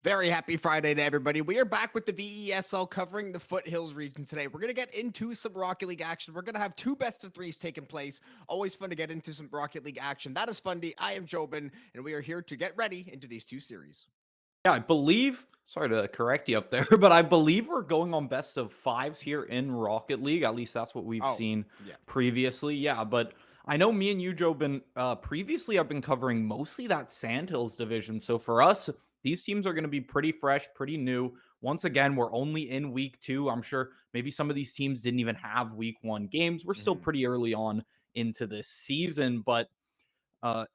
Very happy Friday to everybody. We are back with the VESL covering the Foothills region today. We're going to get into some Rocket League action. We're going to have two best of threes taking place. Always fun to get into some Rocket League action. That is Fundy. I am Jobin, and we are here to get ready into these two series. Yeah, I believe, sorry to correct you up there, but I believe we're going on best of fives here in Rocket League. At least that's what we've Oh, seen yeah. previously. Yeah, but I know me and you, Joe, been previously I've been covering mostly that Sandhills division. So for us, these teams are going to be pretty fresh, pretty new. Once again, we're only in week two. I'm sure maybe some of these teams didn't even have week one games. We're still Mhm. pretty early on into this season, but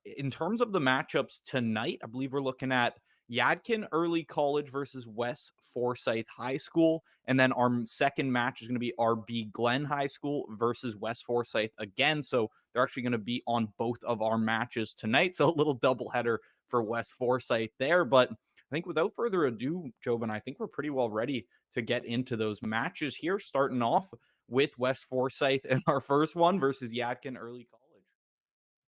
in terms of the matchups tonight, I believe we're looking at Yadkin Early College versus West Forsyth High School. And then our second match is going to be RB Glen High School versus West Forsyth again. So they're actually going to be on both of our matches tonight. So a little doubleheader for West Forsyth there. But I think without further ado, Jobin, I think we're pretty well ready to get into those matches here, starting off with West Forsyth in our first one versus Yadkin Early College.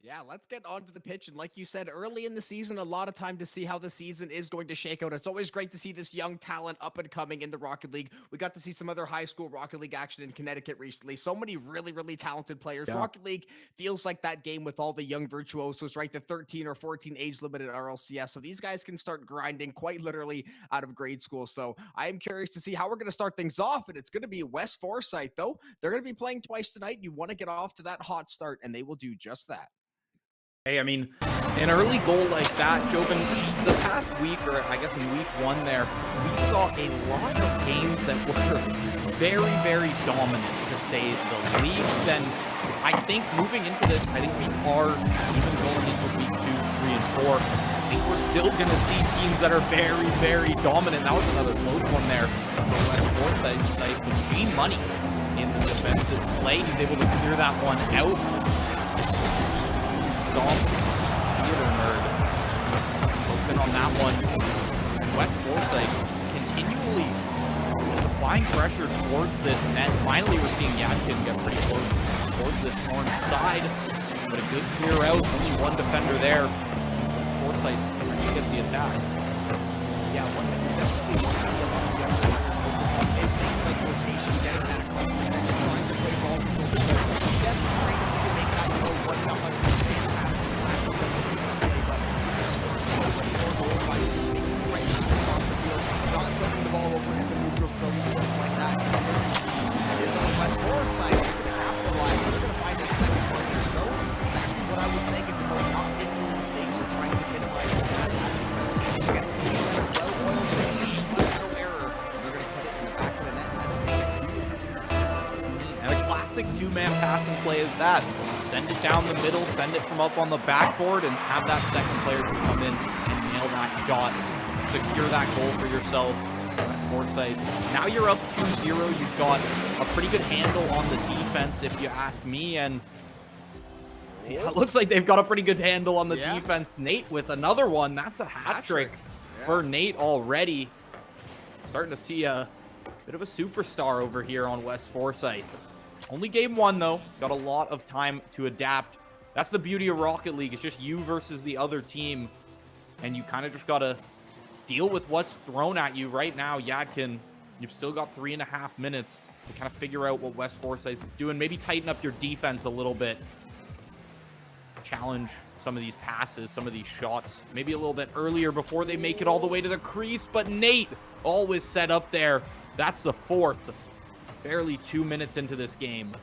Yeah, let's get onto the pitch. And like you said, early in the season, a lot of time to see how the season is going to shake out. It's always great to see this young talent up and coming in the Rocket League. We got to see some other high school Rocket League action in Connecticut recently. So many really, really talented players. Yeah. Rocket League feels like that game with all the young virtuosos, right? The 13 or 14 age limit at RLCS. So these guys can start grinding quite literally out of grade school. So I am curious to see how we're going to start things off. And it's going to be West Forsyth, though. They're going to be playing twice tonight. You want to get off to that hot start, and they will do just that. Hey, I mean, an early goal like that, Jobin, the past week, or I guess in week one there, we saw a lot of games that were very, very dominant, to say the least. And I think moving into this, I think we are, even going into week 2, 3, and 4, I think we're still going to see teams that are very, very dominant. That was another close one there for West Forsyth site with Gene Money in the defensive play. He's able to clear that one out. Theater nerd. Focusing on that one. West Forsyth continually applying pressure towards this net. Finally, we're seeing Yadkin get pretty close towards this orange side. But a good clear out. Only one defender there. West Forsyth gets the attack. Yeah, one thing we definitely want to see a lot of the younger players focus on is things like rotation, getting that across the bench, trying to play ball control. Because yes, it's great if you can make that go 1-1 fantastic flash of the recent play, but just scoring so many more goals by making the right pass across the field, not turning the ball over in the neutral zone just like that. And it's on West Forsyth going to capitalize. They're going to find a second place. So exactly what I was saying. It's about not making mistakes or trying to minimize the impact because against the team that is well-oiled and no error, they're going to put it in the back of the net. And that's it. And a classic two-man passing play is that. Send it down the middle, send it from up on the backboard, and have that second player to come in and nail that shot. Secure that goal for yourselves. West Forsyth. Now you're up 2-0. You've got a pretty good handle on the defense, if you ask me. And yeah, it looks like they've got a pretty good handle on the defense. Nate with another one. That's a hat trick for Nate already. Starting to see a bit of a superstar over here on West Forsyth. Only game one, though. Got a lot of time to adapt. That's the beauty of Rocket League. It's just you versus the other team. And you kind of just got to deal with what's thrown at you right now. Yadkin, you've still got 3.5 minutes to kind of figure out what West Forsyth is doing. Maybe tighten up your defense a little bit. Challenge some of these passes, some of these shots. Maybe a little bit earlier before they make it all the way to the crease. But Nate always set up there. That's the fourth. Barely 2 minutes into this game.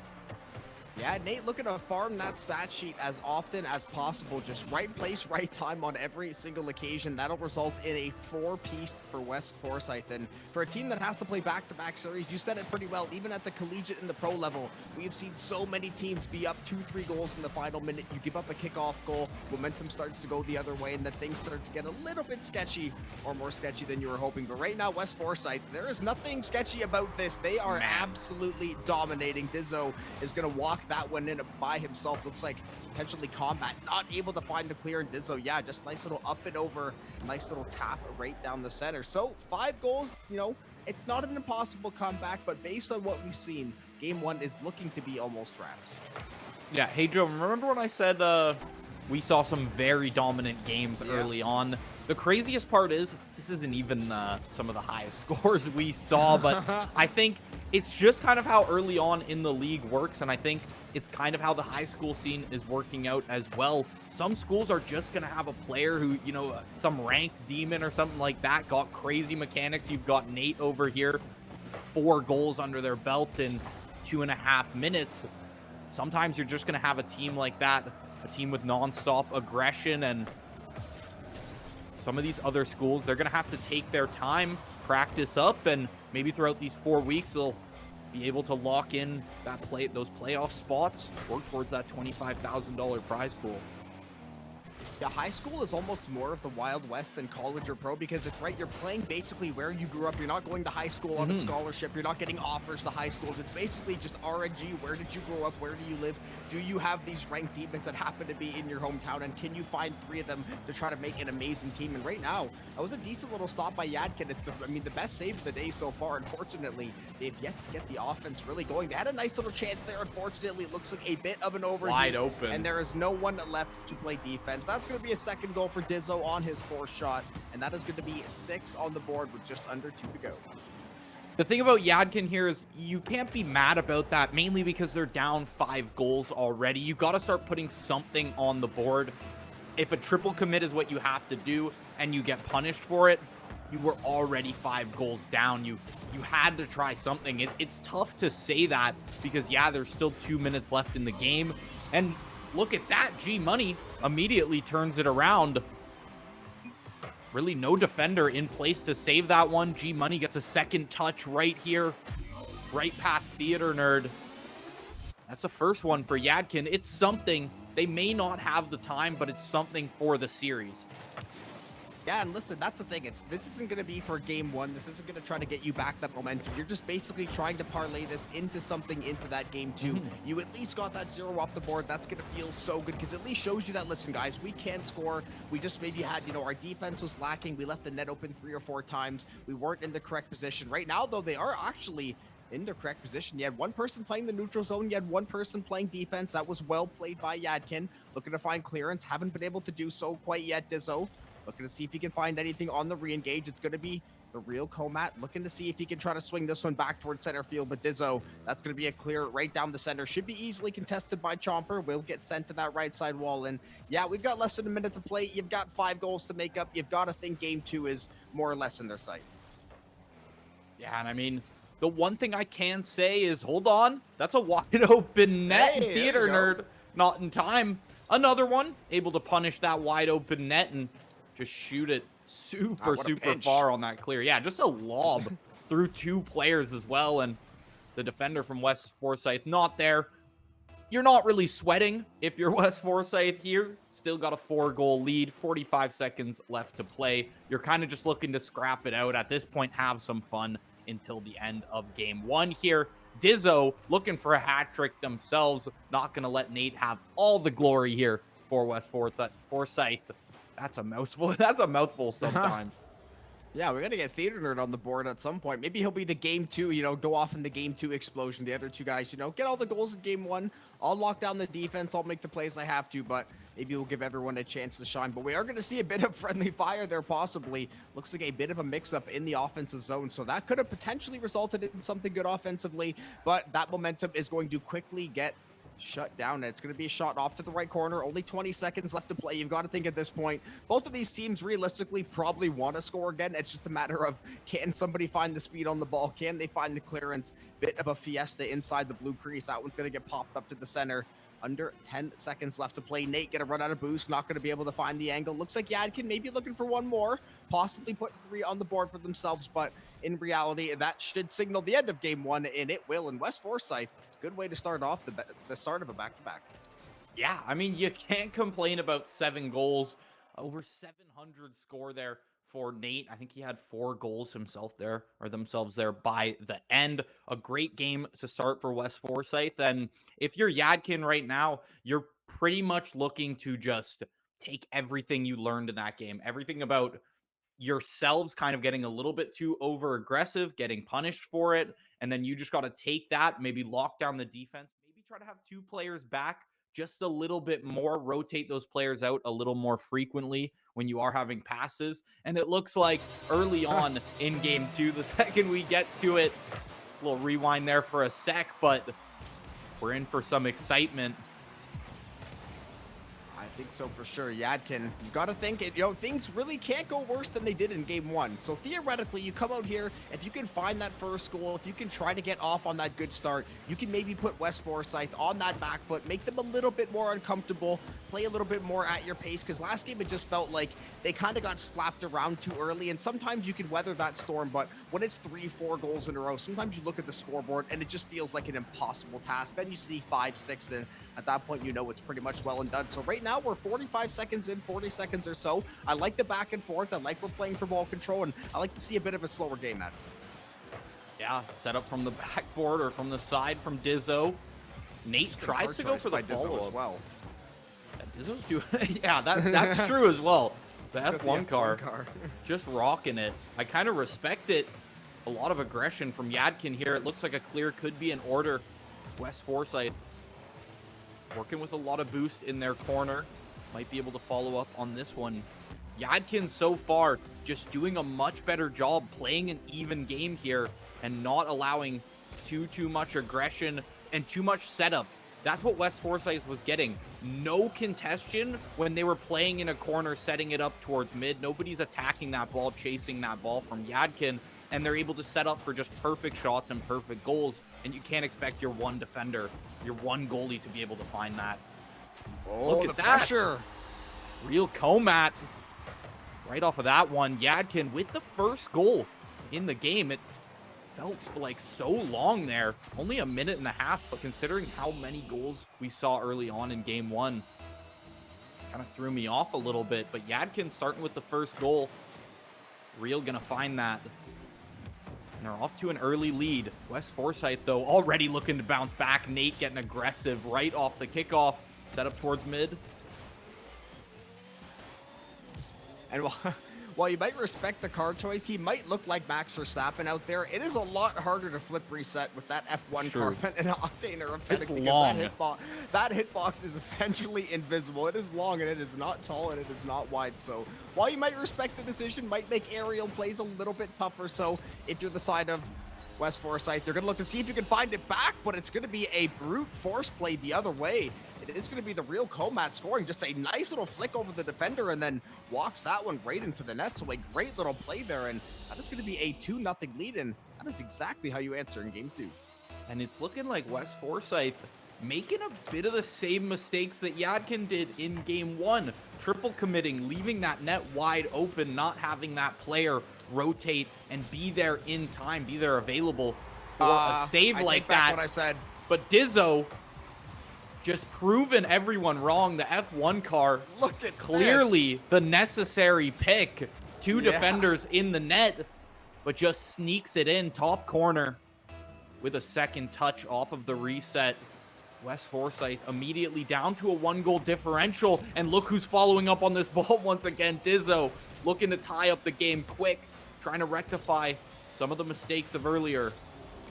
Yeah, Nate looking to farm that stat sheet as often as possible. Just right place, right time on every single occasion. That'll result in a 4-piece for West Forsyth. And for a team that has to play back-to-back series, you said it pretty well. Even at the collegiate and the pro level, we've seen so many teams be up 2-3 goals in the final minute. You give up a kickoff goal, momentum starts to go the other way, and then things start to get a little bit sketchy, or more sketchy than you were hoping. But right now, West Forsyth, there is nothing sketchy about this. They are absolutely dominating. Dizzo is going to walk that one in by himself. Looks like potentially combat, not able to find the clear. And Dizzo, yeah, just nice little up and over, nice little tap right down the center. So 5 goals, you know, it's not an impossible comeback, but based on what we've seen, game one is looking to be almost wrapped. Yeah, hey Joe, remember when I said we saw some very dominant games early on? The craziest part is this isn't even some of the highest scores we saw, but I think it's just kind of how early on in the league works, and I think it's kind of how the high school scene is working out as well. Some schools are just going to have a player who, you know, some ranked demon or something like that, got crazy mechanics. You've got Nate over here, 4 goals under their belt in 2.5 minutes. Sometimes you're just going to have a team like that, a team with nonstop aggression, and some of these other schools, they're going to have to take their time, practice up, and maybe throughout these 4 weeks, they'll be able to lock in those playoff spots, work towards that $25,000 prize pool. Yeah, high school is almost more of the Wild West than college or pro because it's right. You're playing basically where you grew up. You're not going to high school on a scholarship. You're not getting offers to high schools. It's basically just RNG. Where did you grow up? Where do you live? Do you have these ranked demons that happen to be in your hometown? And can you find 3 of them to try to make an amazing team? And right now, that was a decent little stop by Yadkin. It's the best save of the day so far. Unfortunately, they've yet to get the offense really going. They had a nice little chance there. Unfortunately, it looks like a bit of an overheat. Wide open. And there is no one left to play defense. That's going to be a second goal for Dizzo on his 4th shot, and that is going to be 6 on the board with just under 2 to go. The thing about Yadkin here is you can't be mad about that, mainly because they're down 5 goals already. You got to start putting something on the board. If a triple commit is what you have to do and you get punished for it, you were already 5 goals down. You had to try something. It's tough to say that because, yeah, there's still 2 minutes left in the game, and look at that. G Money immediately turns it around. Really no defender in place to save that one. G Money gets a second touch right here, right past Theater Nerd. That's the first one for Yadkin. It's something. They may not have the time, but it's something for the series. Yeah, and listen, that's the thing. This isn't going to be for game 1. This isn't going to try to get you back that momentum. You're just basically trying to parlay this into something into that game 2. You at least got that 0 off the board. That's going to feel so good because at least shows you that, listen, guys, we can score. We just maybe had, our defense was lacking. We left the net open 3 or 4 times. We weren't in the correct position. Right now, though, they are actually in the correct position. You had one person playing the neutral zone. You had one person playing defense. That was well played by Yadkin. Looking to find clearance. Haven't been able to do so quite yet, Dizzo. Looking to see if he can find anything on the re-engage. It's going to be the real Comat. Looking to see if he can try to swing this one back towards center field. But Dizzo, that's going to be a clear right down the center. Should be easily contested by Chomper. Will get sent to that right side wall. And yeah, we've got less than a minute to play. You've got 5 goals to make up. You've got to think game 2 is more or less in their sight. Yeah, and I mean, the one thing I can say is, hold on. That's a wide open net. Hey, Theater Nerd, not in time. Another one, able to punish that wide open net and just shoot it super far on that clear. Yeah, just a lob through 2 players as well. And the defender from West Forsyth not there. You're not really sweating if you're West Forsyth here. Still got a 4-goal lead, 45 seconds left to play. You're kind of just looking to scrap it out at this point, have some fun until the end of game 1 here. Dizzo looking for a hat trick themselves. Not going to let Nate have all the glory here for West Forsyth. That's a mouthful. That's a mouthful sometimes. Yeah, we're going to get Theater Nerd on the board at some point. Maybe he'll be the game 2, go off in the game 2 explosion. The other 2 guys, get all the goals in game 1. I'll lock down the defense. I'll make the plays I have to, but maybe we'll give everyone a chance to shine. But we are going to see a bit of friendly fire there possibly. Looks like a bit of a mix-up in the offensive zone. So that could have potentially resulted in something good offensively, but that momentum is going to quickly get shut down, and it's going to be a shot off to the right corner. Only 20 seconds left to play. You've got to think at this point, both of these teams realistically probably want to score again. It's just a matter of, can somebody find the speed on the ball? Can they find the clearance? Bit of a fiesta inside the blue crease. That one's going to get popped up to the center. Under 10 seconds left to play. Nate get a run out of boost. Not going to be able to find the angle. Looks like Yadkin maybe looking for one more. Possibly put 3 on the board for themselves, but in reality, that should signal the end of game 1, and it will. In West Forsyth, good way to start off the start of a back-to-back. Yeah, I mean, you can't complain about 7 goals. Over 700 score there for Nate. I think he had 4 goals themselves there by the end. A great game to start for West Forsyth. And if you're Yadkin right now, you're pretty much looking to just take everything you learned in that game, everything about yourselves kind of getting a little bit too over aggressive, getting punished for it, and then you just got to take that, maybe lock down the defense, maybe try to have 2 players back just a little bit more, rotate those players out a little more frequently when you are having passes. And it looks like early on in game 2, the second we get to it, a little rewind there for a sec, but we're in for some excitement. I think so for sure. Yadkin, you got to think it, things really can't go worse than they did in game 1. So theoretically, you come out here, if you can find that first goal, if you can try to get off on that good start, you can maybe put West Forsyth on that back foot, make them a little bit more uncomfortable, play a little bit more at your pace, because last game it just felt like they kind of got slapped around too early, and sometimes you can weather that storm, but when it's 3-4 goals in a row, sometimes you look at the scoreboard and it just feels like an impossible task. Then you see 5, 6, and at that point, you know it's pretty much well and done. So right now, we're 45 seconds in, 40 seconds or so. I like the back and forth. I like we're playing for ball control, and I like to see a bit of a slower game, Matt. Yeah, set up from the backboard or from the side from Dizzo. Nate tries to go for the follow-up. As well. Yeah, Dizzo's doing, yeah, that's true as well. The F1 car, just rocking it. I kind of respect it. A lot of aggression from Yadkin here. It looks like a clear could be in order. West Forsyth working with a lot of boost in their corner. Might be able to follow up on this one. Yadkin so far just doing a much better job playing an even game here and not allowing too much aggression and too much setup. That's what West Forsyth was getting. No contention when they were playing in a corner, setting it up towards mid. Nobody's attacking that ball, chasing that ball from Yadkin, and they're able to set up for just perfect shots and perfect goals. And you can't expect your one defender, your one goalie to be able to find that. Oh, look at that pressure. Real Comat right off of that one. Yadkin with the first goal in the game. It felt like so long there. Only a minute and a half, but considering how many goals we saw early on in game 1, kind of threw me off a little bit. But Yadkin starting with the first goal. Real gonna find that. And they're off to an early lead. West Forsyth, though, already looking to bounce back. Nate getting aggressive right off the kickoff. Set up towards mid. And while you might respect the car choice, he might look like Max Verstappen out there. It is a lot harder to flip reset with that F1 car than an Octane or a Fennec, because long. That hitbox is essentially invisible. It is long, and it is not tall, and it is not wide. So while you might respect the decision, might make aerial plays a little bit tougher. So if you're the side of West Forsyth, they're going to look to see if you can find it back, but it's going to be a brute force play the other way. It is going to be the real Comat scoring. Just a nice little flick over the defender and then walks that one right into the net. So a great little play there, and that is going to be a 2-0 lead, and that is exactly how you answer in game 2. And it's looking like West Forsyth making a bit of the same mistakes that Yadkin did in game 1. Triple committing, leaving that net wide open, not having that player rotate and be there in time, be there available for a save like that. That's what I said. But Dizzo just proving everyone wrong. The F1 car, look at clearly the necessary pick. Two defenders in the net, but just sneaks it in top corner with a second touch off of the reset. West Forsyth immediately down to a 1-goal differential, and look who's following up on this ball once again. Dizzo looking to tie up the game quick, trying to rectify some of the mistakes of earlier.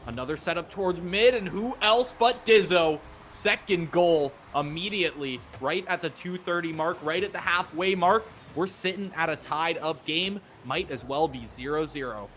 Another setup towards mid, and who else but Dizzo? Second goal immediately, right at the 2:30 mark, right at the halfway mark. We're sitting at a tied up game. Might as well be 0-0.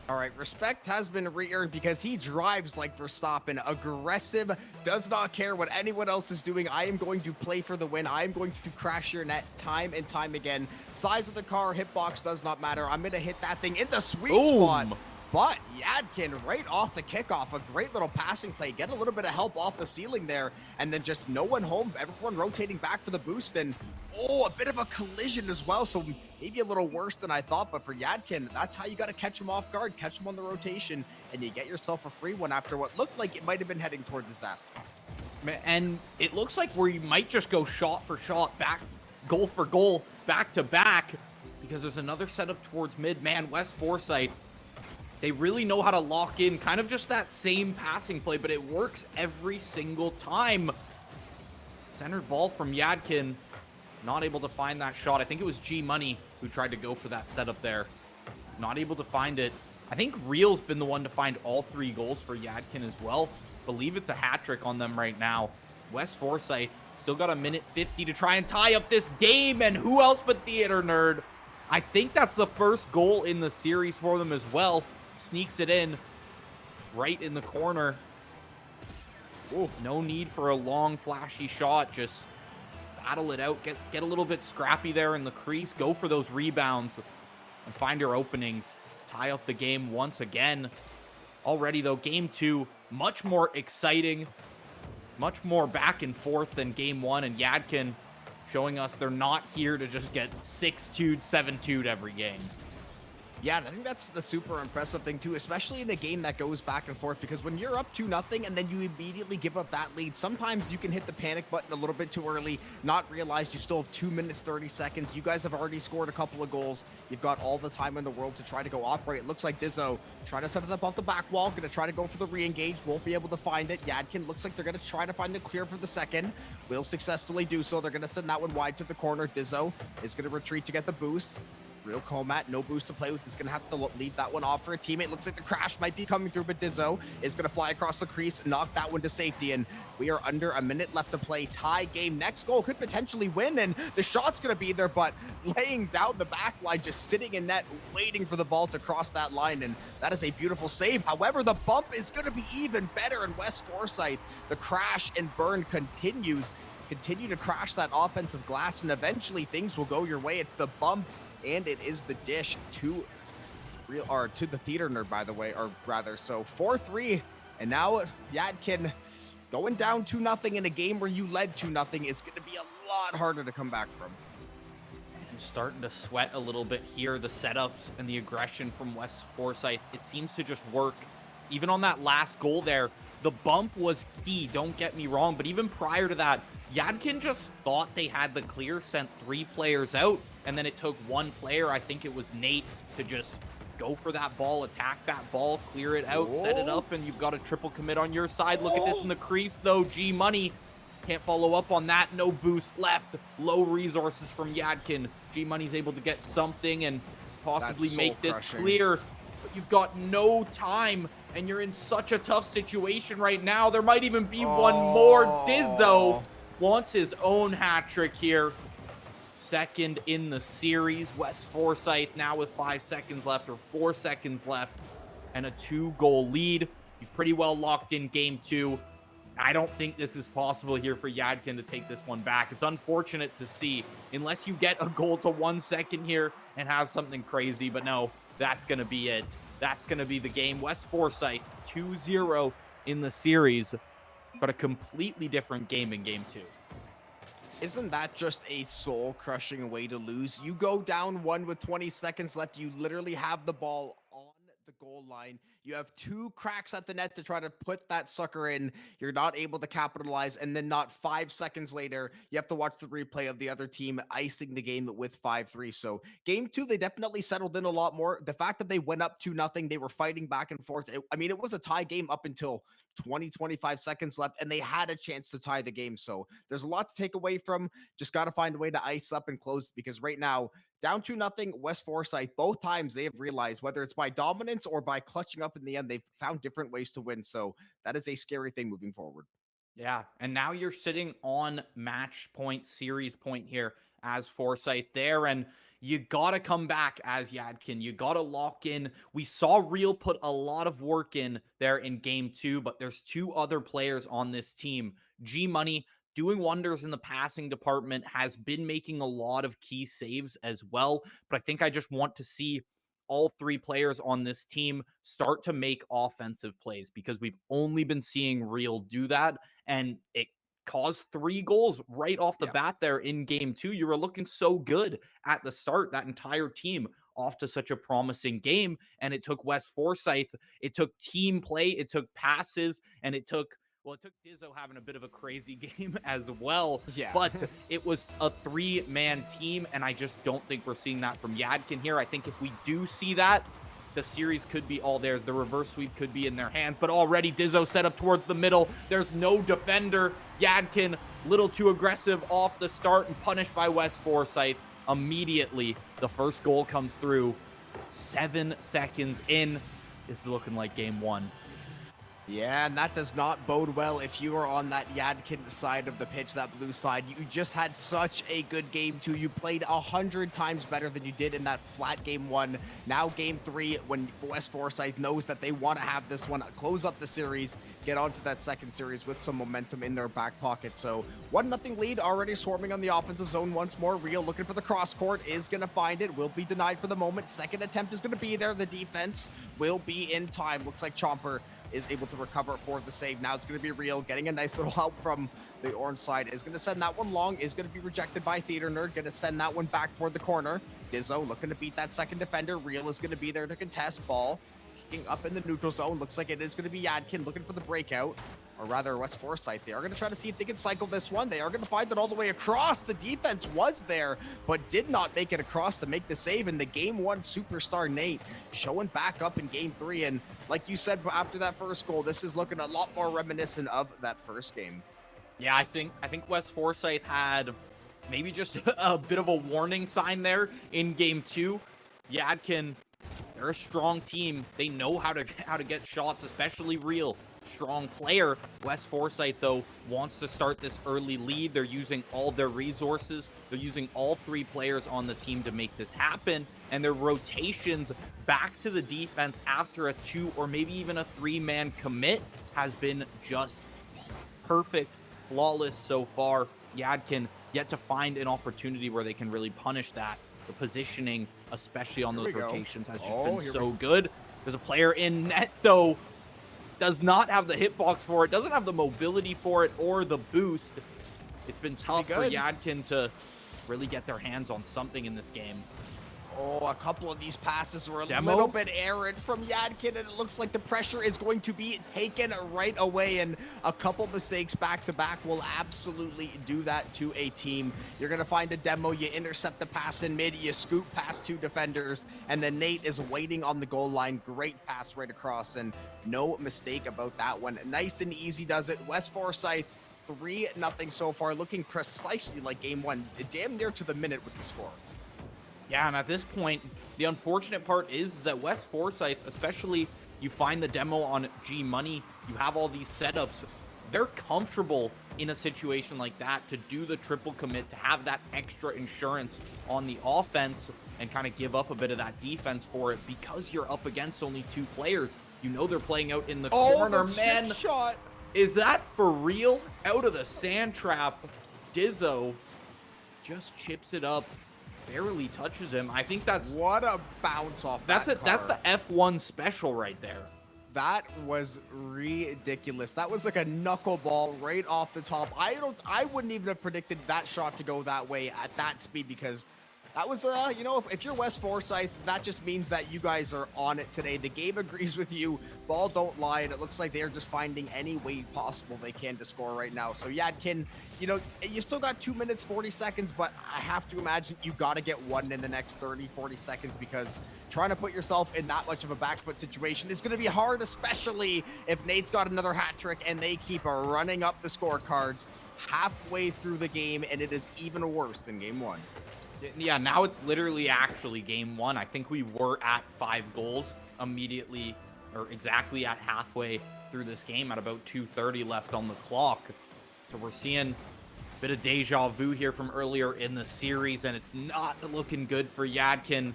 All right, respect has been re-earned because he drives like Verstappen, aggressive, does not care what anyone else is doing. I am going to play for the win. I am going to crash your net time and time again. Size of the car, hitbox does not matter. I'm going to hit that thing in the sweet spot. But Yadkin, right off the kickoff, a great little passing play, get a little bit of help off the ceiling there, and then just no one home, everyone rotating back for the boost, and a bit of a collision as well, so maybe a little worse than I thought, but for Yadkin, that's how you got to catch him off guard, catch him on the rotation, and you get yourself a free one after what looked like it might have been heading toward disaster. And it looks like we might just go shot for shot, back, goal for goal, back to back, because there's another setup towards mid. Man, West Forsyth, they really know how to lock in kind of just that same passing play, but it works every single time. Centered ball from Yadkin. Not able to find that shot. I think it was G Money who tried to go for that setup there. Not able to find it. I think Real's been the one to find all 3 goals for Yadkin as well. Believe it's a hat trick on them right now. West Forsyth Still got a minute 50 to try and tie up this game, and who else but Theater Nerd? I think that's the first goal in the series for them as well. Sneaks it in right in the corner. Ooh, no need for a long, flashy shot. Just battle it out. Get a little bit scrappy there in the crease. Go for those rebounds and find your openings. Tie up the game once again. Already, though, game 2, much more exciting. Much more back and forth than game 1. And Yadkin showing us they're not here to just get 6-2'd, 7-2'd every game. Yeah, and I think that's the super impressive thing too, especially in a game that goes back and forth, because when you're up 2-0 and then you immediately give up that lead, sometimes you can hit the panic button a little bit too early, not realize you still have 2 minutes, 30 seconds. You guys have already scored a couple of goals. You've got all the time in the world to try to go operate. It looks like Dizzo trying to set it up off the back wall, going to try to go for the re-engage, won't be able to find it. Yadkin looks like they're going to try to find the clear for the second. Will successfully do so. They're going to send that one wide to the corner. Dizzo is going to retreat to get the boost. Real Comat, no boost to play with. He's going to have to leave that one off for a teammate. Looks like the crash might be coming through, but Dizzo is going to fly across the crease, knock that one to safety, and we are under a minute left to play. Tie game. Next goal could potentially win, and the shot's going to be there, but laying down the back line, just sitting in net, waiting for the ball to cross that line, and that is a beautiful save. However, the bump is going to be even better in West Forsyth. The crash and burn continues. Continue to crash that offensive glass, and eventually things will go your way. It's the bump, and it is the dish to the Theater Nerd, by the way, or rather. So 4-3, and now Yadkin going down 2-0 in a game where you led 2-0 is going to be a lot harder to come back from. I'm starting to sweat a little bit here. The setups and the aggression from West Forsyth, it seems to just work. Even on that last goal there, the bump was key, don't get me wrong, but even prior to that, Yadkin just thought they had the clear, sent 3 players out, and then it took 1 player, I think it was Nate, to just go for that ball, attack that ball, clear it out, set it up, and you've got a triple commit on your side. Look at this in the crease, though. G Money can't follow up on that. No boost left. Low resources from Yadkin. G Money's able to get something and possibly make this clear, but you've got no time, and you're in such a tough situation right now. There might even be one more. Dizzo wants his own hat trick here. Second in the series. West Forsyth now with 5 seconds left, or 4 seconds left, and a 2-goal lead. You've pretty well locked in game 2. I don't think this is possible here for Yadkin to take this one back. It's unfortunate to see, unless you get a goal to 1 second here and have something crazy, but no, that's going to be it. That's going to be the game. West Forsyth 2-0 in the series, but a completely different game in game 2. Isn't that just a soul-crushing way to lose? You go down 1 with 20 seconds left. You literally have the ball on the goal line. You have 2 cracks at the net to try to put that sucker in. You're not able to capitalize, and then not 5 seconds later, you have to watch the replay of the other team icing the game with 5-3. So game 2, they definitely settled in a lot more. The fact that they went up 2-0, they were fighting back and forth. It was a tie game up until 25 seconds left, and they had a chance to tie the game. So there's a lot to take away from. Just got to find a way to ice up and close, because right now, down 2-0, West Forsyth, both times they have realized, whether it's by dominance or by clutching up in the end, they've found different ways to win. So that is a scary thing moving forward. Yeah, and now you're sitting on match point, series point here as Forsyth there, and you got to come back as Yadkin. You got to lock in. We saw Real put a lot of work in there in game 2, but there's 2 other players on this team. G Money, doing wonders in the passing department, has been making a lot of key saves as well. But I think I just want to see all 3 players on this team start to make offensive plays, because we've only been seeing Real do that, and it caused 3 goals right off the bat there in game 2. You were looking so good at the start, that entire team off to such a promising game, and it took West Forsyth, it took team play, it took passes, and it took Dizzo having a bit of a crazy game as well. Yeah. But it was a 3-man team, and I just don't think we're seeing that from Yadkin here. I think if we do see that, the series could be all theirs. The reverse sweep could be in their hands, but already Dizzo set up towards the middle. There's no defender. Yadkin, little too aggressive off the start and punished by West Forsyth. Immediately, the first goal comes through. 7 seconds in. This is looking like game 1. Yeah, and that does not bode well if you are on that Yadkin side of the pitch, that blue side. You just had such a good game two. You played 100 times better than you did in that flat game one. Now game three, when West Forsyth knows that they want to have this one, close up the series, get on to that second series with some momentum in their back pocket. So 1-0 lead, already swarming on the offensive zone once more. Real looking for the cross court, is going to find it, will be denied for the moment. Second attempt is going to be there. The defense will be in time. Looks like Chomper is able to recover for the save. Now it's going to be Real, getting a nice little help from the orange side. Is going to send that one long, is going to be rejected by Theater Nerd. Going to send that one back toward the corner. Dizzo looking to beat that second defender. Real is going to be there to contest. Ball kicking up in the neutral zone. Looks like it is going to be Yadkin looking for the breakout. Or rather, West Forsyth. They are going to try to see if they can cycle this one. They are going to find it all the way across. The defense was there, but did not make it across to make the save. And the game one superstar, Nate, showing back up in game three. And like you said, after that first goal, this is looking a lot more reminiscent of that first game. Yeah, I think West Forsyth had maybe just a bit of a warning sign there in game two. Yadkin, they're a strong team. They know how to get shots, especially Real. Strong player. West Forsyth, though, wants to start this early lead. They're using all their resources. They're using all three players on the team to make this happen. And their rotations back to the defense after a 2 or maybe even a 3-man commit has been just perfect, flawless so far. Yadkin yet to find an opportunity where they can really punish that. The positioning, especially on those rotations, has just been so good. There's a player in net, though. Does not have the hitbox for it, doesn't have the mobility for it or the boost. It's been tough for Yadkin to really get their hands on something in this game. Oh, a couple of these passes were a little bit errant from Yadkin, and it looks like the pressure is going to be taken right away, and a couple mistakes back-to-back will absolutely do that to a team. You're going to find a demo, you intercept the pass in mid, you scoop past 2 defenders, and then Nate is waiting on the goal line. Great pass right across, and no mistake about that one. Nice and easy does it. West Forsyth, 3-0 so far, looking precisely like game one, damn near to the minute with the score. Yeah, and at this point, the unfortunate part is that West Forsyth, especially you find the demo on G Money, you have all these setups. They're comfortable in a situation like that to do the triple commit, to have that extra insurance on the offense and kind of give up a bit of that defense for it because you're up against only 2 players. You know they're playing out in the corner, man. Shot. Is that for real? Out of the sand trap, Dizzo just chips it up. Barely touches him. I think that's what a bounce off. That's the F1 special right there. That was ridiculous. That was like a knuckleball right off the top. I wouldn't even have predicted that shot to go that way at that speed, because that was, you know, if you're West Forsyth, that just means that you guys are on it today. The game agrees with you. Ball don't lie, and it looks like they're just finding any way possible they can to score right now. So Yadkin, you know, you still got 2 minutes, 40 seconds, but I have to imagine you got to get one in the next 30, 40 seconds, because trying to put yourself in that much of a back foot situation is going to be hard, especially if Nate's got another hat trick and they keep running up the scorecards halfway through the game, and it is even worse than game one. Yeah, now it's literally actually game one. I think we were at 5 goals immediately, or exactly at halfway through this game at about 2:30 left on the clock. So we're seeing a bit of deja vu here from earlier in the series, and it's not looking good for Yadkin.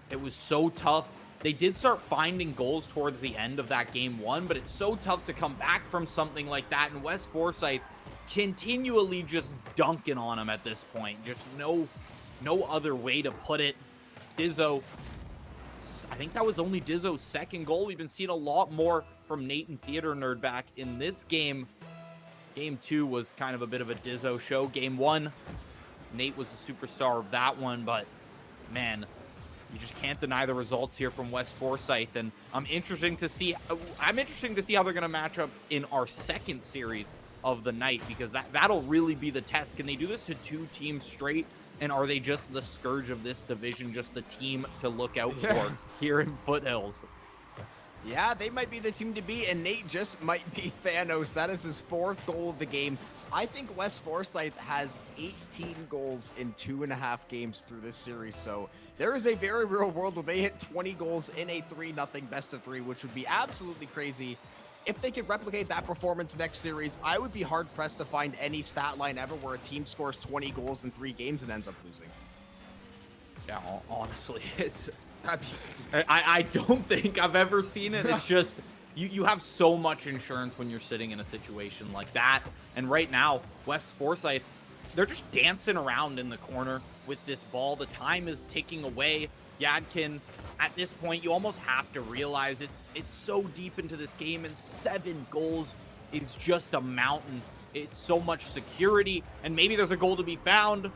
It was so tough. They did start finding goals towards the end of that game one, but it's so tough to come back from something like that. And West Forsyth continually just dunking on him at this point. Just no other way to put it. Dizzo, I think that was only Dizzo's second goal. We've been seeing a lot more from Nate and Theater Nerd back in this game. Game 2 was kind of a bit of a Dizzo show. Game 1, Nate was the superstar of that one, but man, you just can't deny the results here from West Forsyth, and I'm interested to see how they're going to match up in our second series of the night, because that'll really be the test. Can they do this to 2 teams straight, and are they just the scourge of this division, just the team to look out for here in Foothills? Yeah, they might be the team to beat, and Nate just might be Thanos. That is his 4th goal of the game. I think West Forsyth has 18 goals in 2.5 games through this series, so there is a very real world where they hit 20 goals in a 3-0 best of 3, which would be absolutely crazy. if they could replicate that performance next series, I would be hard-pressed to find any stat line ever where a team scores 20 goals in 3 games and ends up losing. Yeah, honestly, it's That'd be I don't think I've ever seen it. It's just you have so much insurance when you're sitting in a situation like that. And right now, West Forsyth, they're just dancing around in the corner with this ball. The time is ticking away. Yadkin, at this point, you almost have to realize it's so deep into this game, and 7 goals is just a mountain. It's so much security, and maybe there's a goal to be found.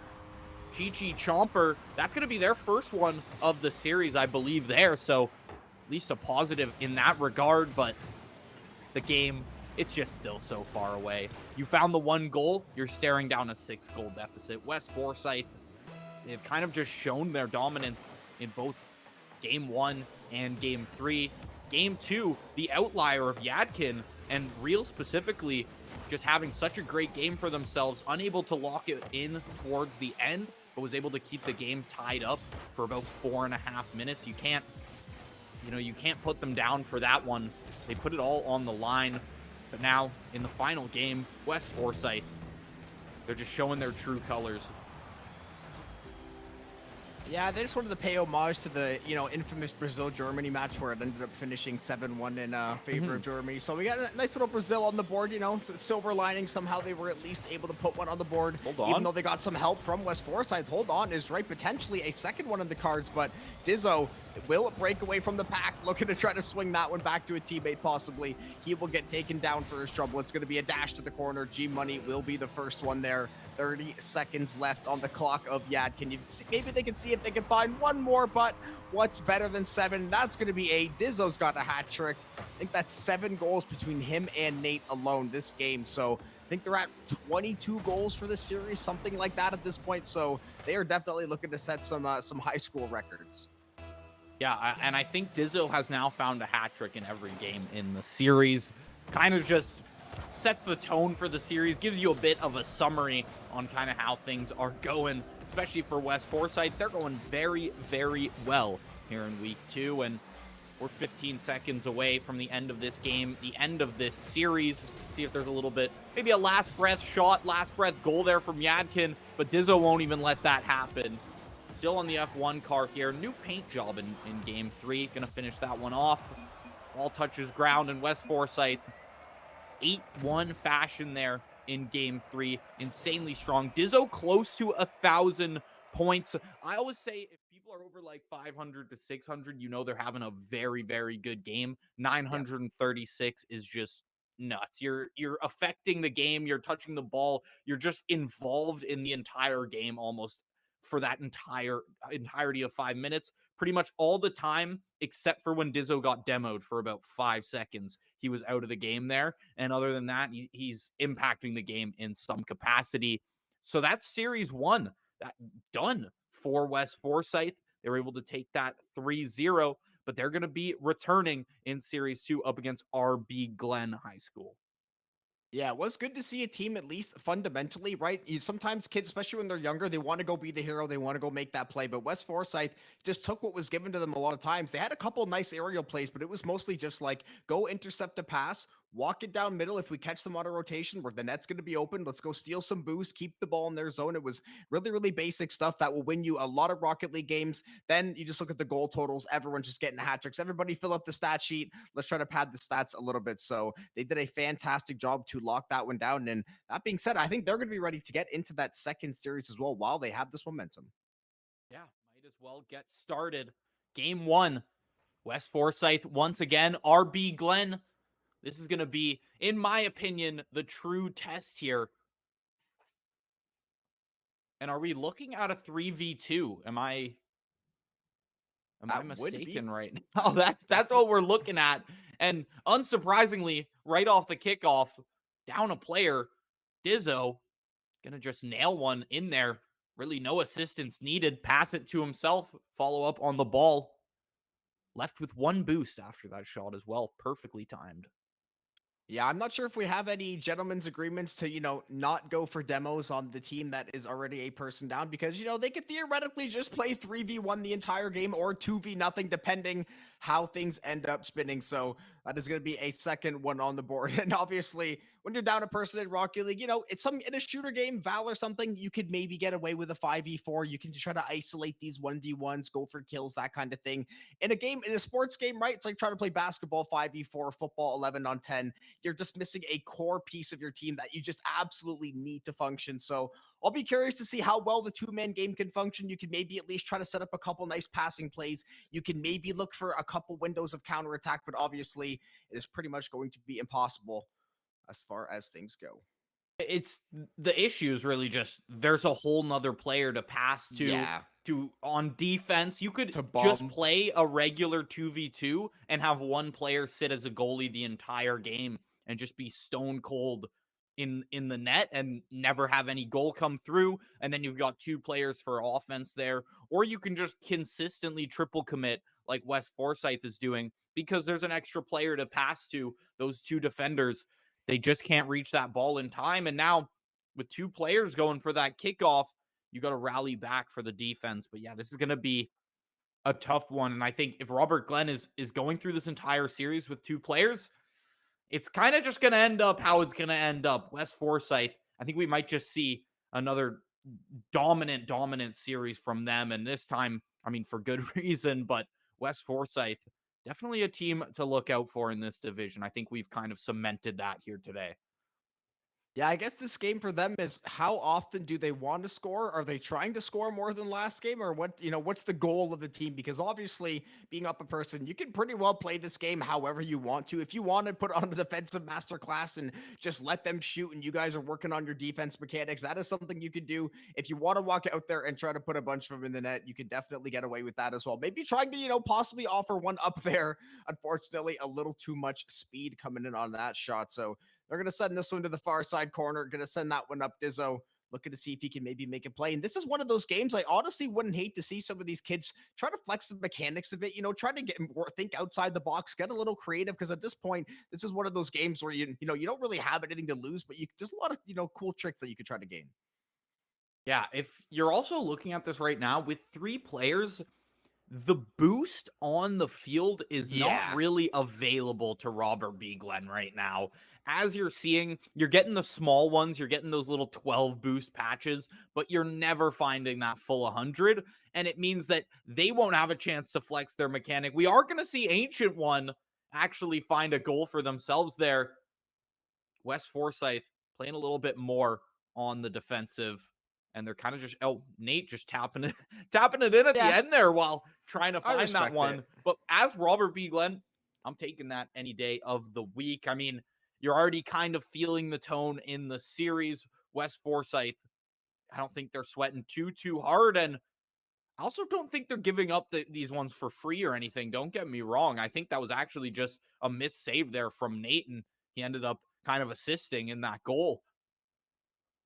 Chi-Chi Chomper, that's going to be their first one of the series, I believe, there. So at least a positive in that regard, but the game, it's just still so far away. You found the 1 goal, you're staring down a 6-goal deficit. West Forsyth, they've kind of just shown their dominance in both Game 1 and Game 3. Game 2, the outlier of Yadkin, and Real specifically just having such a great game for themselves, unable to lock it in towards the end, but was able to keep the game tied up for about 4.5 minutes. You can't put them down for that one. They put it all on the line. But now, in the final game, West Forsyth, they're just showing their true colors. Yeah, they just wanted to pay homage to the, infamous Brazil-Germany match where it ended up finishing 7-1 in favor of Germany. So we got a nice little Brazil on the board, it's a silver lining. Somehow they were at least able to put one on the board. Hold on. Even though they got some help from West Forsyth. Hold on is right, potentially a second one in the cards, but Dizzo will break away from the pack, looking to try to swing that one back to a teammate possibly. He will get taken down for his trouble. It's going to be a dash to the corner. G-Money will be the first one there. 30 seconds left on the clock of Yadkin. Maybe they can see if they can find one more, but what's better than 7? That's going to be 8. Dizzo's got a hat trick. I think that's 7 goals between him and Nate alone this game. So I think they're at 22 goals for this series, something like that at this point. So they are definitely looking to set some high school records. Yeah, and I think Dizzo has now found a hat trick in every game in the series. Kind of just sets the tone for the series, gives you a bit of a summary on kind of how things are going, especially for West Forsyth. They're going very, very well here in week 2, and we're 15 seconds away from the end of this game, the end of this series. See if there's a little bit, maybe a last breath shot, last breath goal there from Yadkin, but Dizzo won't even let that happen. Still on the F1 car here. New paint job in Game 3. Going to finish that one off. Ball touches ground, and West Forsyth 8-1 fashion there in Game 3. Insanely strong. Dizzo close to 1,000 points. I always say if people are over like 500 to 600, they're having a very, very good game. 936 is just nuts. You're affecting the game. You're touching the ball. You're just involved in the entire game almost for that entirety of 5 minutes, pretty much all the time, except for when Dizzo got demoed for about 5 seconds. He was out of the game there. And other than that, he's impacting the game in some capacity. So that's series 1 done for West Forsyth. They were able to take that 3-0, but they're going to be returning in series 2 up against RB Glen High School. Yeah, it was good to see a team at least fundamentally, right? Sometimes kids, especially when they're younger, they want to go be the hero. They want to go make that play. But West Forsyth just took what was given to them a lot of times. They had a couple of nice aerial plays, but it was mostly just like go intercept a pass, walk it down middle. If we catch them on a rotation where the net's going to be open, let's go steal some boost, keep the ball in their zone. It was really, really basic stuff that will win you a lot of Rocket League games. Then you just look at the goal totals. Everyone's just getting hat tricks. Everybody fill up the stat sheet. Let's try to pad the stats a little bit. So they did a fantastic job to lock that one down. And that being said, I think they're going to be ready to get into that second series as well while they have this momentum. Yeah, might as well get started. Game 1, West Forsyth once again, RB Glen. This is going to be, in my opinion, the true test here. And are we looking at a 3v2? Am I mistaken right now? That's what we're looking at. And unsurprisingly, right off the kickoff, down a player, Dizzo going to just nail one in there. Really no assistance needed. Pass it to himself. Follow up on the ball. Left with 1 boost after that shot as well. Perfectly timed. Yeah, I'm not sure if we have any gentlemen's agreements to, not go for demos on the team that is already a person down because, they could theoretically just play 3v1 the entire game or 2v nothing, depending how things end up spinning. So that is going to be a second one on the board. And obviously, when you're down a person in Rocket League, it's some in a shooter game, Val or something, you could maybe get away with a 5v4. You can try to isolate these 1v1s, go for kills, that kind of thing. In a game, in a sports game, right? It's like trying to play basketball 5v4, football 11 on 10. You're just missing a core piece of your team that you just absolutely need to function. So I'll be curious to see how well the two-man game can function. You can maybe at least try to set up a couple nice passing plays. You can maybe look for a couple windows of counterattack, but obviously it is pretty much going to be impossible as far as things go. It's the issue is really just there's a whole nother player to pass Yeah, to on defense. You could to just bomb. play a regular 2v2 and have one player sit as a goalie the entire game and just be stone cold in the net and never have any goal come through, and then you've got two players for offense there. Or you can just consistently triple commit like West Forsyth is doing because there's an extra player to pass to. Those two defenders, they just can't reach that ball in time. And now with two players going for that kickoff, you got to rally back for the defense. But yeah, this is going to be a tough one. And I think if Robert Glenn is going through this entire series with two players, it's kind of just going to end up how it's going to end up. West Forsyth, I think we might just see another dominant series from them. And this time, I mean, for good reason, but West Forsyth, definitely a team to look out for in this division. I think we've kind of cemented that here today. Yeah, I guess this game for them is how often do they want to score? Are they trying to score more than last game, or what's the goal of the team? Because obviously, being up a person, you can pretty well play this game however you want to. If you want to put on a defensive masterclass and just let them shoot, and you guys are working on your defense mechanics, that is something you could do. If you want to walk out there and try to put a bunch of them in the net, you can definitely get away with that as well. Maybe trying to, possibly offer one up there. Unfortunately, a little too much speed coming in on that shot. So they're going to send this one to the far side corner. Going to send that one up. Dizzo looking to see if he can maybe make a play. And this is one of those games I honestly wouldn't hate to see some of these kids try to flex the mechanics a bit, try to get more, think outside the box, get a little creative. Because at this point, this is one of those games where you don't really have anything to lose, but there's a lot of, cool tricks that you could try to gain. Yeah, if you're also looking at this right now with three players, the boost on the field is not Yeah. really available to Robert B. Glenn right now. As you're seeing, you're getting the small ones, you're getting those little 12 boost patches, but you're never finding that full 100. And it means that they won't have a chance to flex their mechanic. We are going to see Ancient One actually find a goal for themselves there. West Forsyth playing a little bit more on the defensive, and they're kind of just Nate just tapping it tapping it in at the Yeah. end there while trying to I find that respect one. it. But as Robert B. Glenn, I'm taking that any day of the week. I mean, you're already kind of feeling the tone in the series. West Forsyth, I don't think they're sweating too hard, and I also don't think they're giving up these ones for free or anything. Don't get me wrong. I think that was actually just a missed save there from Nate, and he ended up kind of assisting in that goal.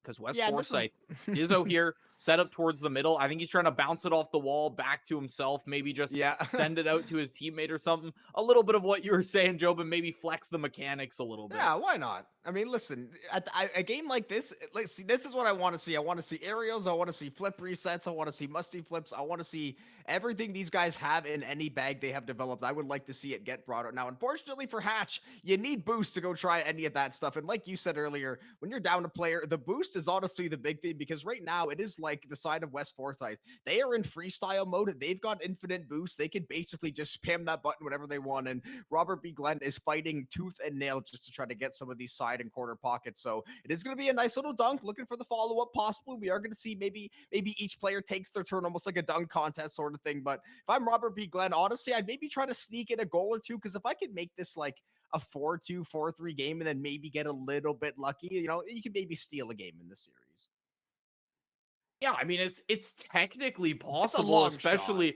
Because West Yeah, and this is Forsyth, Dizzo here, set up towards the middle. I think he's trying to bounce it off the wall back to himself, maybe just yeah. send it out to his teammate or something. A little bit of what you were saying, Joe, but maybe flex the mechanics a little bit. Yeah, why not? I mean, listen, a game like this, let's see, this is what I want to see. I want to see aerials. I want to see flip resets. I want to see musty flips. I want to see everything these guys have in any bag they have developed. I would like to see it get brought out. Now, unfortunately for Hatch, you need boost to go try any of that stuff. And like you said earlier, when you're down a player, the boost is honestly the big thing because right now it is like the side of West Forsyth. They are in freestyle mode. They've got infinite boost. They can basically just spam that button whenever they want. And Robert B. Glenn is fighting tooth and nail just to try to get some of these side and corner pockets. So it is going to be a nice little dunk. Looking for the follow up. Possibly, we are going to see maybe each player takes their turn, almost like a dunk contest sort of thing. But if I'm Robert B. Glenn, honestly, I'd maybe try to sneak in a goal or two because if I could make this like a 4-2, 4-3 game and then maybe get a little bit lucky, you could maybe steal a game in this series. Yeah, I mean, it's technically It's a possible, long shot. especially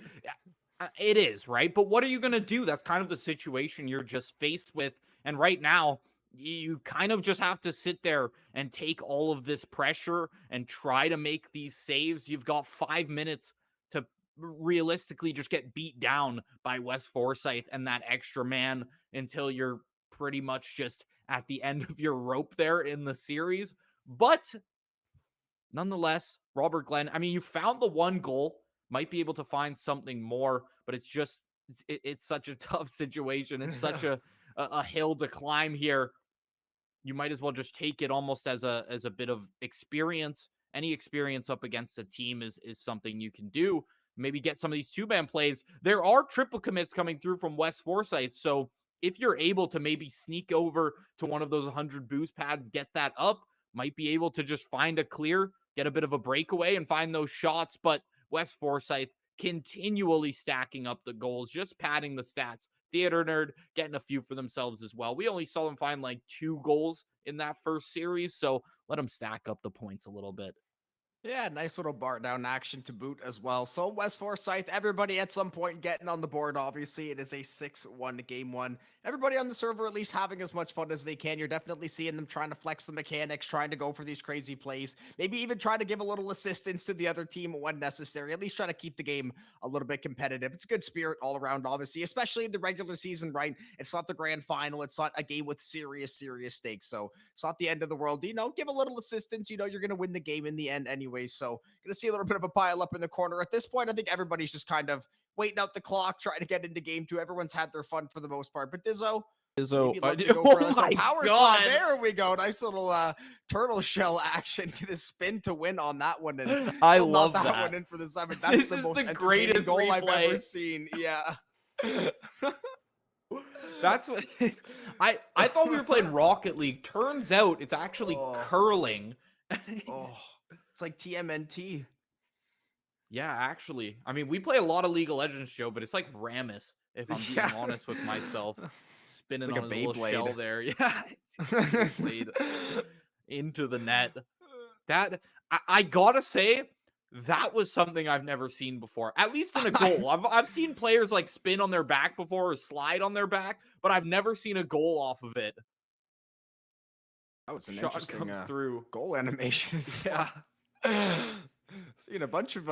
it is, right? But what are you going to do? That's kind of the situation you're just faced with. And right now, you kind of just have to sit there and take all of this pressure and try to make these saves. You've got 5 minutes to realistically just get beat down by West Forsyth and that extra man until you're pretty much just at the end of your rope there in the series. But nonetheless, Robert Glenn, I mean, you found the one goal, might be able to find something more, but it's just it's such a tough situation. It's such a hill to climb here. You might as well just take it almost as a bit of experience. Any experience up against a team is something you can do. Maybe get some of these two-man plays. There are triple commits coming through from West Forsyth, so if you're able to maybe sneak over to one of those 100 boost pads, get that up, might be able to just find a clear, get a bit of a breakaway and find those shots. But West Forsyth continually stacking up the goals, just padding the stats. Theater Nerd getting a few for themselves as well. We only saw them find like 2 goals in that first series, so let them stack up the points a little bit. Yeah, nice little bar down action to boot as well. So West Forsyth, everybody at some point getting on the board. Obviously, it is a 6-1 game one. Everybody on the server at least having as much fun as they can. You're definitely seeing them trying to flex the mechanics, trying to go for these crazy plays. Maybe even try to give a little assistance to the other team when necessary. At least try to keep the game a little bit competitive. It's a good spirit all around, obviously, especially in the regular season, right? It's not the grand final. It's not a game with serious stakes. So it's not the end of the world. Give a little assistance. You're going to win the game in the end anyway. So going to see a little bit of a pile up in the corner. At this point, I think everybody's just kind of waiting out the clock, trying to get into game 2. Everyone's had their fun for the most part. But Dizzo, Oh my power God. slide. There we go. Nice little turtle shell action. Get a spin to win on that one. And I love that that one in for the 7th. That's This is most the greatest goal replay I've ever seen. Yeah. That's what I thought we were playing Rocket League. Turns out it's actually curling. It's like TMNT. Yeah, actually. I mean, we play a lot of League of Legends, Joe, but it's like Rammus, if I'm being honest with myself. Spinning like on his little shell there. Yeah. Blade into the net. That I gotta say, that was something I've never seen before. At least in a goal. I've seen players like spin on their back before or slide on their back, but I've never seen a goal off of it. That was an Shot interesting comes through. goal animation. Yeah. Seeing a bunch of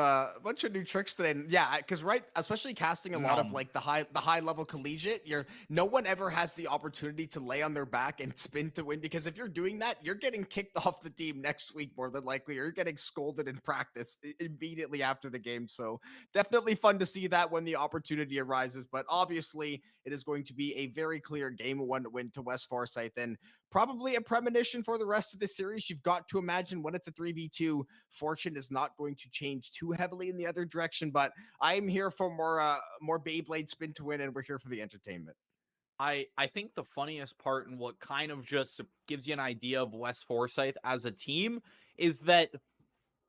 new tricks today. And yeah, because especially casting a lot of like the high level collegiate, no one ever has the opportunity to lay on their back and spin to win, because if you're doing that, you're getting kicked off the team next week more than likely, or you're getting scolded in practice immediately after the game. So definitely fun to see that when the opportunity arises. But obviously, it is going to be a very clear game 1 win to West Forsyth, and probably a premonition for the rest of the series. You've got to imagine when it's a 3v2, fortune is not going to change too heavily in the other direction. But I'm here for more Beyblade spin to win, and we're here for the entertainment. I think the funniest part, and what kind of just gives you an idea of West Forsyth as a team, is that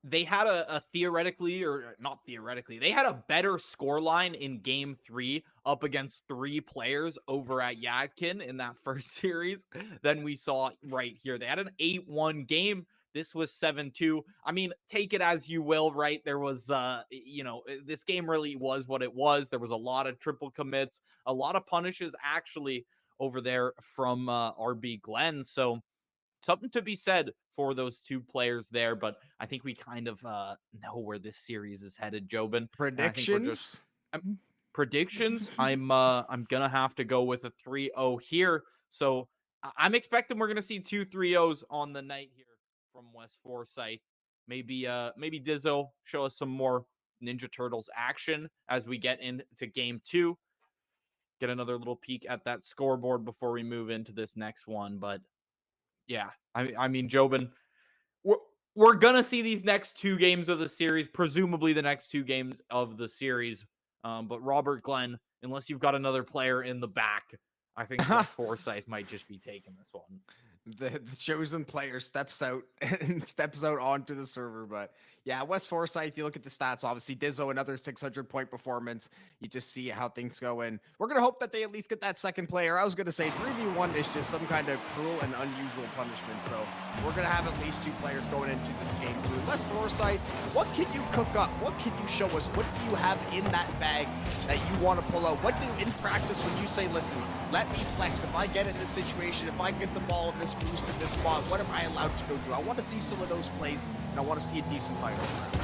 they had a theoretically, or not theoretically, they had a better scoreline in game 3 up against 3 players over at Yadkin in that first series than we saw right here. They had an 8-1 game. This was 7-2. I mean, take it as you will, right? There was, this game really was what it was. There was a lot of triple commits, a lot of punishes actually over there from RB Glenn. So something to be said for those 2 players there, but I think we kind of know where this series is headed, Jobin. Predictions? Predictions? I'm gonna have to go with a 3-0 here. So I'm expecting we're gonna see 2 3-0s on the night here from West Forsyth. Maybe Dizzo show us some more Ninja Turtles action as we get into game 2. Get another little peek at that scoreboard before we move into this next one, but yeah, I mean, Jobin, we're going to see these next 2 games of the series, presumably the next 2 games of the series. But Robert Glenn, unless you've got another player in the back, I think West Forsyth might just be taking this one. The chosen player steps out onto the server. But yeah, West Forsyth, you look at the stats, obviously Dizzo, another 600-point performance. You just see how things go, and we're going to hope that they at least get that second player. I was going to say 3v1 is just some kind of cruel and unusual punishment, so we're going to have at least 2 players going into this game too. West Forsyth, what can you cook up? What can you show us? What do you have in that bag that you want to pull out? What do in practice when you say, listen, let me flex. If I get in this situation, if I get the ball in this boost in this spot, what am I allowed to go do? I want to see some of those plays, and I want to see a decent fight over it.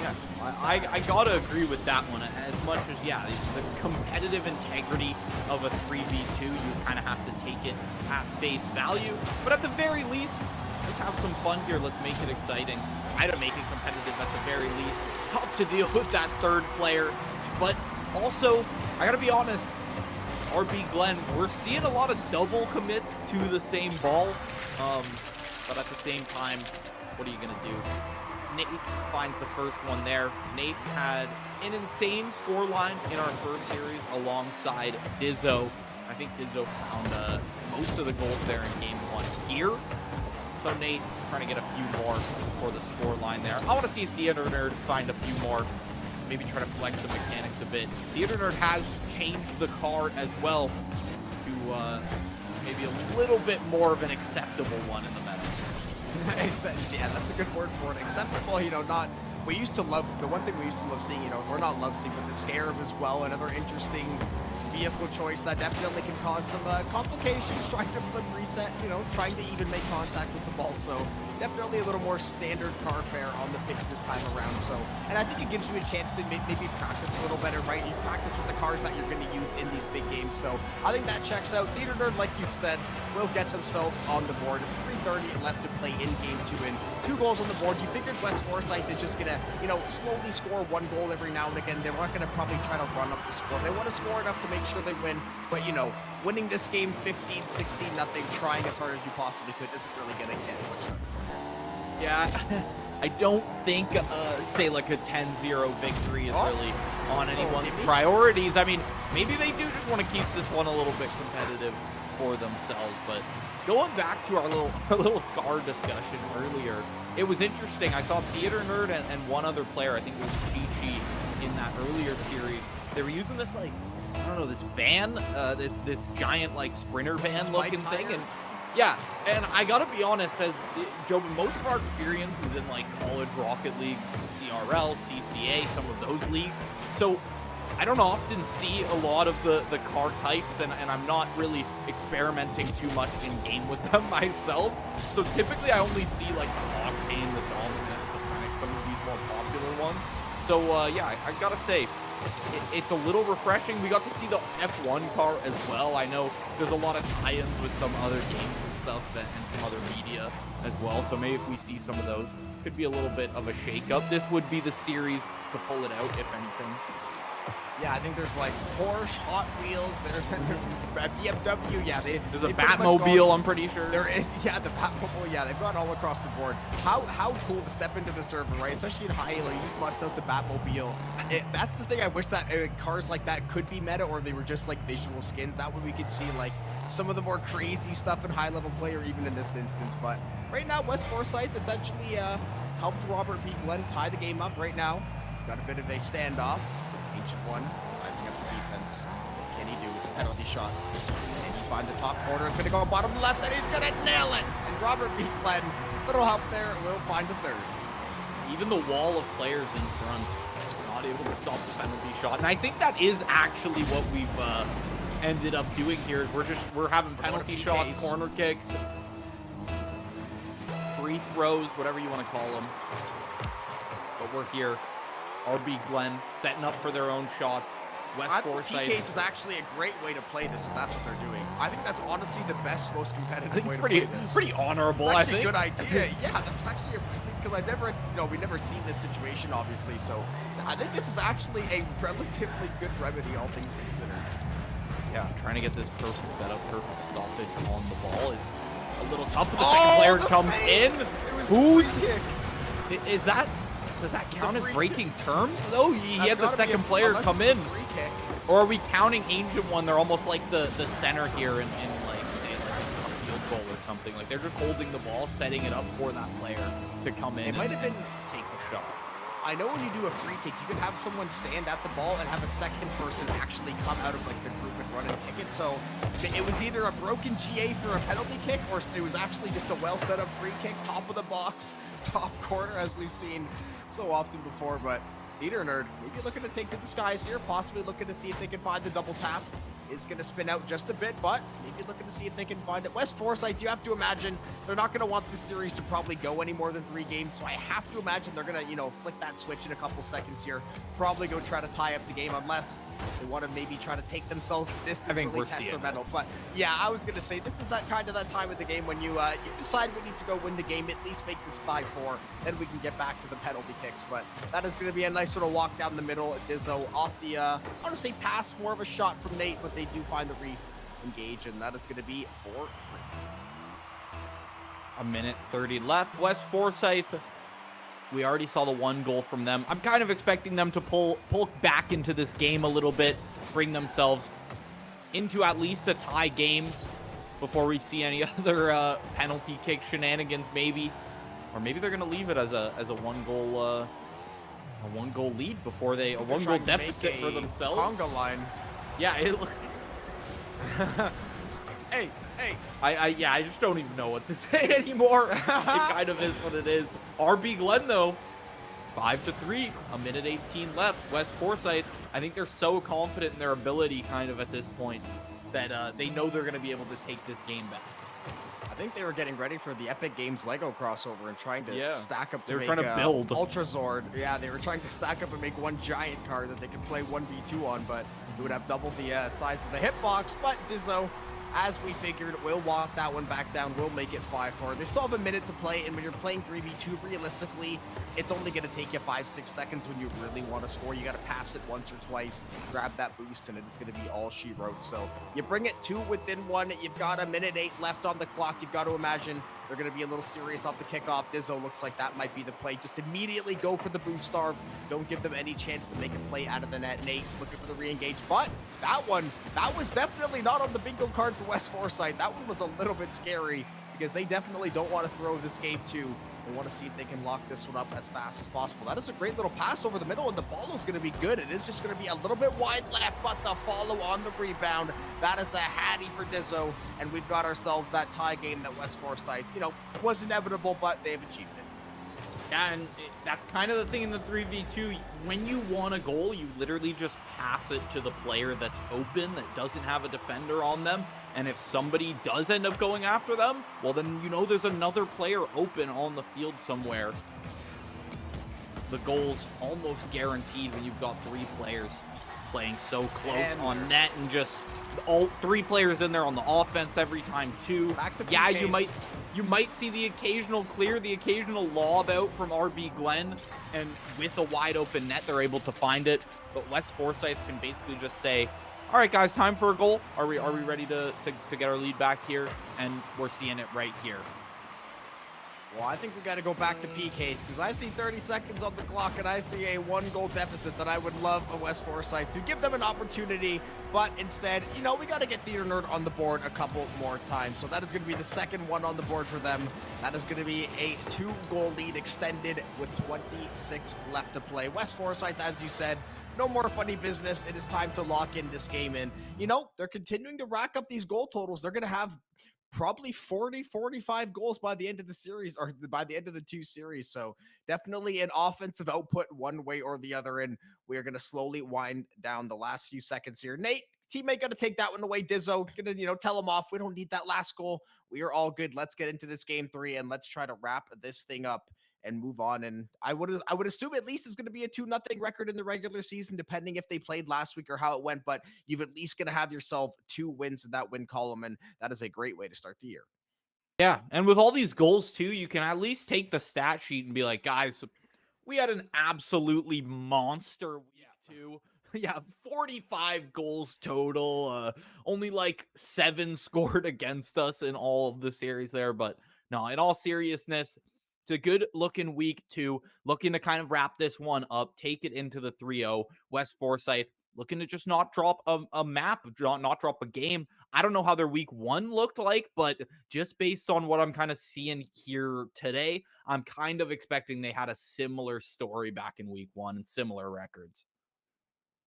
Yeah, I gotta agree with that one. As much as, yeah, the competitive integrity of a 3v2, you kind of have to take it at face value. But at the very least, let's have some fun here. Let's make it exciting. Try to make it competitive at the very least. Tough to deal with that third player, but Also, I gotta be honest, RB Glenn, we're seeing a lot of double commits to the same ball, but at the same time, what are you gonna do? Nate finds the first one there. Nate had an insane score line in our first series alongside Dizzo. I think Dizzo found most of the goals there in game 1 here. So Nate trying to get a few more for the score line there. I want to see if Theater Nerd find a few more, maybe try to flex the mechanics a bit. Theater Nerd has changed the car as well to maybe a little bit more of an acceptable one in the meta. Yeah, that's a good word for it. Acceptable, you know, not. We used to love, the one thing we used to love seeing, you know, or not love seeing, but the Scarab as well, another interesting vehicle choice that definitely can cause some complications trying to flip reset, you know, trying to even make contact with the ball. So definitely a little more standard car fare on the pitch this time around. So, and I think it gives you a chance to maybe practice a little better, right? You practice with the cars that you're going to use in these big games. So I think that checks out. Theater Nerd, like you said, will get themselves on the board. 3:30 left to play in game 2 and 2 goals on the board. You figured West Forsyth is just going to, you know, slowly score 1 goal every now and again. They're not going to probably try to run up the score. They want to score enough to make sure they win. But, you know, winning this game 15, 16, nothing, trying as hard as you possibly could isn't really going to get much done. Yeah, I don't think, say, like a 10-0 victory is really on anyone's priorities. I mean, maybe they do just want to keep this one a little bit competitive for themselves. But going back to our little car discussion earlier, it was interesting. I saw Theater Nerd and one other player, I think it was Chi in that earlier series. They were using this, like, I don't know, this van, this giant, like, sprinter van looking thing. And yeah, and I gotta be honest, as Jobin, most of our experience is in like college Rocket League, CRL, CCA, some of those leagues. So I don't often see a lot of the car types, and I'm not really experimenting too much in game with them myself. So typically I only see like the Octane, the Dominus, the Panic, some of these more popular ones. So yeah, I gotta say, it's a little refreshing. We got to see the F1 car as well. I know there's a lot of tie-ins with some other games and stuff and some other media as well. So maybe if we see some of those, could be a little bit of a shake-up. This would be the series to pull it out, if anything. Yeah, I think there's like Porsche, Hot Wheels, there's BMW, yeah. There's a Batmobile, I'm pretty sure. There is, yeah, the Batmobile, yeah, they've gone all across the board. How cool to step into the server, right? Especially in high elo, you just bust out the Batmobile. That's the thing, I wish that cars like that could be meta, or they were just like visual skins. That way we could see like some of the more crazy stuff in high level play, or even in this instance. But right now, West Forsyth essentially helped Robert B. Glenn tie the game up right now. Got a bit of a standoff. Ancient one, sizing up the defense. What can he do? It's a penalty shot. And he finds the top corner. It's going to go bottom left, and he's going to nail it. And Robert B. Glenn, little help there, will find the third. Even the wall of players in front, not able to stop the penalty shot. And I think that is actually what we've ended up doing here. Is we're having penalty shots, corner kicks, free throws, whatever you want to call them. But we're here. RB Glenn setting up for their own shots. West Forsyth. PKs is actually a great way to play this if that's what they're doing. I think that's honestly the best, most competitive way to play this. Pretty honorable, I think. That's a good idea. Yeah, that's actually because I've never, we never seen this situation, obviously. So I think this is actually a relatively good remedy, all things considered. Yeah, trying to get this perfect setup, perfect stoppage on the ball. It's a little tough, but the second player comes in. Who's is that? Does that count as breaking terms? Oh, he had the second player come in. Or are we counting Ancient One? They're almost like the center here in like, say, like a field goal or something. Like they're just holding the ball, setting it up for that player to come in. It might have been take the shot. I know when you do a free kick, you can have someone stand at the ball and have a second person actually come out of like the group and run and kick it. So it was either a broken GA for a penalty kick, or it was actually just a well set up free kick, top of the box, top corner, as we've seen so often before. But Theater Nerd maybe looking to take to the skies here, possibly looking to see if they can find the double tap. is going to spin out just a bit, but maybe looking to see if they can find it. West Forsyth, you have to imagine they're not going to want this series to probably go any more than 3 games, so I have to imagine they're going to, flick that switch in a couple seconds here, probably go try to tie up the game, unless they want to maybe try to take themselves to distance, really test their mettle. But yeah, I was going to say, this is that time of the game when you decide we need to go win the game, at least make this 5-4, then we can get back to the penalty kicks. But that is going to be a nice sort of walk down the middle. Dizzo off the, I want to say pass, more of a shot from Nate, but they do find the re-engage, and that is going to be 4-3. A minute 30 left. West Forsyth, we already saw the 1 goal from them. I'm kind of expecting them to pull back into this game a little bit, bring themselves into at least a tie game before we see any other penalty kick shenanigans, maybe. Or maybe they're going to leave it as a 1-goal a 1-goal lead before they a 1-goal deficit for themselves. Conga line. Yeah, it Hey. I just don't even know what to say anymore. It kind of is what it is. RB Glen, though, 5-3, a minute 18 left. West Forsyth, I think they're so confident in their ability kind of at this point that they know they're going to be able to take this game back. I think they were getting ready for the Epic Games Lego crossover and trying to stack up to make trying to build Ultra Zord. Yeah, they were trying to stack up and make one giant card that they could play 1v2 on, but it would have doubled the size of the hitbox. But Dizzo, as we figured, will walk that one back down, will make it 5-4. They still have a minute to play, and when you're playing 3v2, realistically, it's only going to take you 5-6 seconds when you really want to score. You got to pass it once or twice, grab that boost, and it's going to be all she wrote. So you bring it 2 within 1. You've got a minute 8 left on the clock. You've got to imagine they're going to be a little serious off the kickoff. Dizzo looks like that might be the play. Just immediately go for the boost starve. Don't give them any chance to make a play out of the net. Nate looking for the re-engage, but that was definitely not on the bingo card for West Forsyth. That one was a little bit scary because they definitely don't want to throw this game too. They want to see if they can lock this one up as fast as possible. That is a great little pass over the middle, and the follow is going to be good. It is just going to be a little bit wide left, but the follow on the rebound. That is a hattie for Dizzo, and we've got ourselves that tie game that West Forsyth, was inevitable, but they've achieved it. Yeah, and that's kind of the thing in the 3v2. When you want a goal, you literally just pass it to the player that's open, that doesn't have a defender on them. And if somebody does end up going after them, well, then there's another player open on the field somewhere. The goal's almost guaranteed when you've got 3 players playing so close on net, and just all 3 players in there on the offense every time too. Yeah, you might see the occasional clear, the occasional lob out from RB Glen, and with a wide open net, they're able to find it. But West Forsyth can basically just say, all right, guys, time for a goal. Are we ready to get our lead back here? And we're seeing it right here. Well, I think we got to go back to PKs because I see 30 seconds on the clock and I see a 1-goal deficit that I would love a West Forsyth to give them an opportunity. But instead, we got to get Theater Nerd on the board a couple more times. So that is going to be the second one on the board for them. That is going to be a 2-goal lead extended with 26 left to play. West Forsyth, as you said, no more funny business. It is time to lock in this game. And, they're continuing to rack up these goal totals. They're going to have probably 45 goals by the end of the series, or by the end of the 2 series. So definitely an offensive output one way or the other. And we are going to slowly wind down the last few seconds here. Nate, teammate, got to take that one away. Dizzo, going to, tell him off. We don't need that last goal. We are all good. Let's get into this game 3 and let's try to wrap this thing up and move on. And I would assume at least it's going to be a 2-0 record in the regular season, depending if they played last week or how it went. But you've at least going to have yourself 2 wins in that win column, and that is a great way to start the year. Yeah, and with all these goals too, you can at least take the stat sheet and be like, guys, we had an absolutely monster week 2. Yeah, 45 goals total. Only like 7 scored against us in all of the series there. But no, in all seriousness, it's a good looking week 2, looking to kind of wrap this one up, take it into the 3-0. West Forsyth looking to just not drop a map, not drop a game. I don't know how their week 1 looked like, but just based on what I'm kind of seeing here today, I'm kind of expecting they had a similar story back in week 1 and similar records.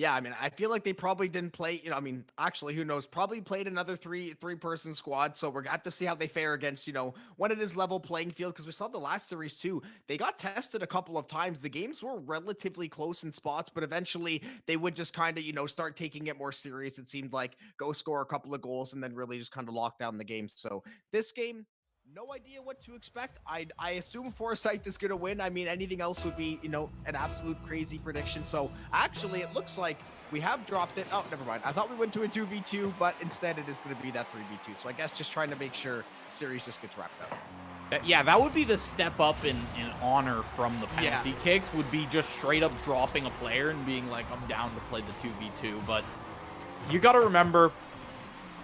Yeah, I mean, I feel like they probably didn't play, I mean, actually, who knows? Probably played another three-person squad. So we're gonna have to see how they fare against, when it is level playing field. Because we saw the last series too. They got tested a couple of times. The games were relatively close in spots, but eventually they would just kind of, start taking it more serious. It seemed like go score a couple of goals and then really just kind of lock down the game. So this game, no idea what to expect. I assume Forsyth is going to win. I mean, anything else would be, an absolute crazy prediction. So actually, it looks like we have dropped it. Oh, never mind. I thought we went to a 2v2, but instead it is going to be that 3v2. So I guess just trying to make sure series just gets wrapped up. Yeah, that would be the step up in honor from the penalty kicks, would be just straight up dropping a player and being like, I'm down to play the 2v2. But you got to remember,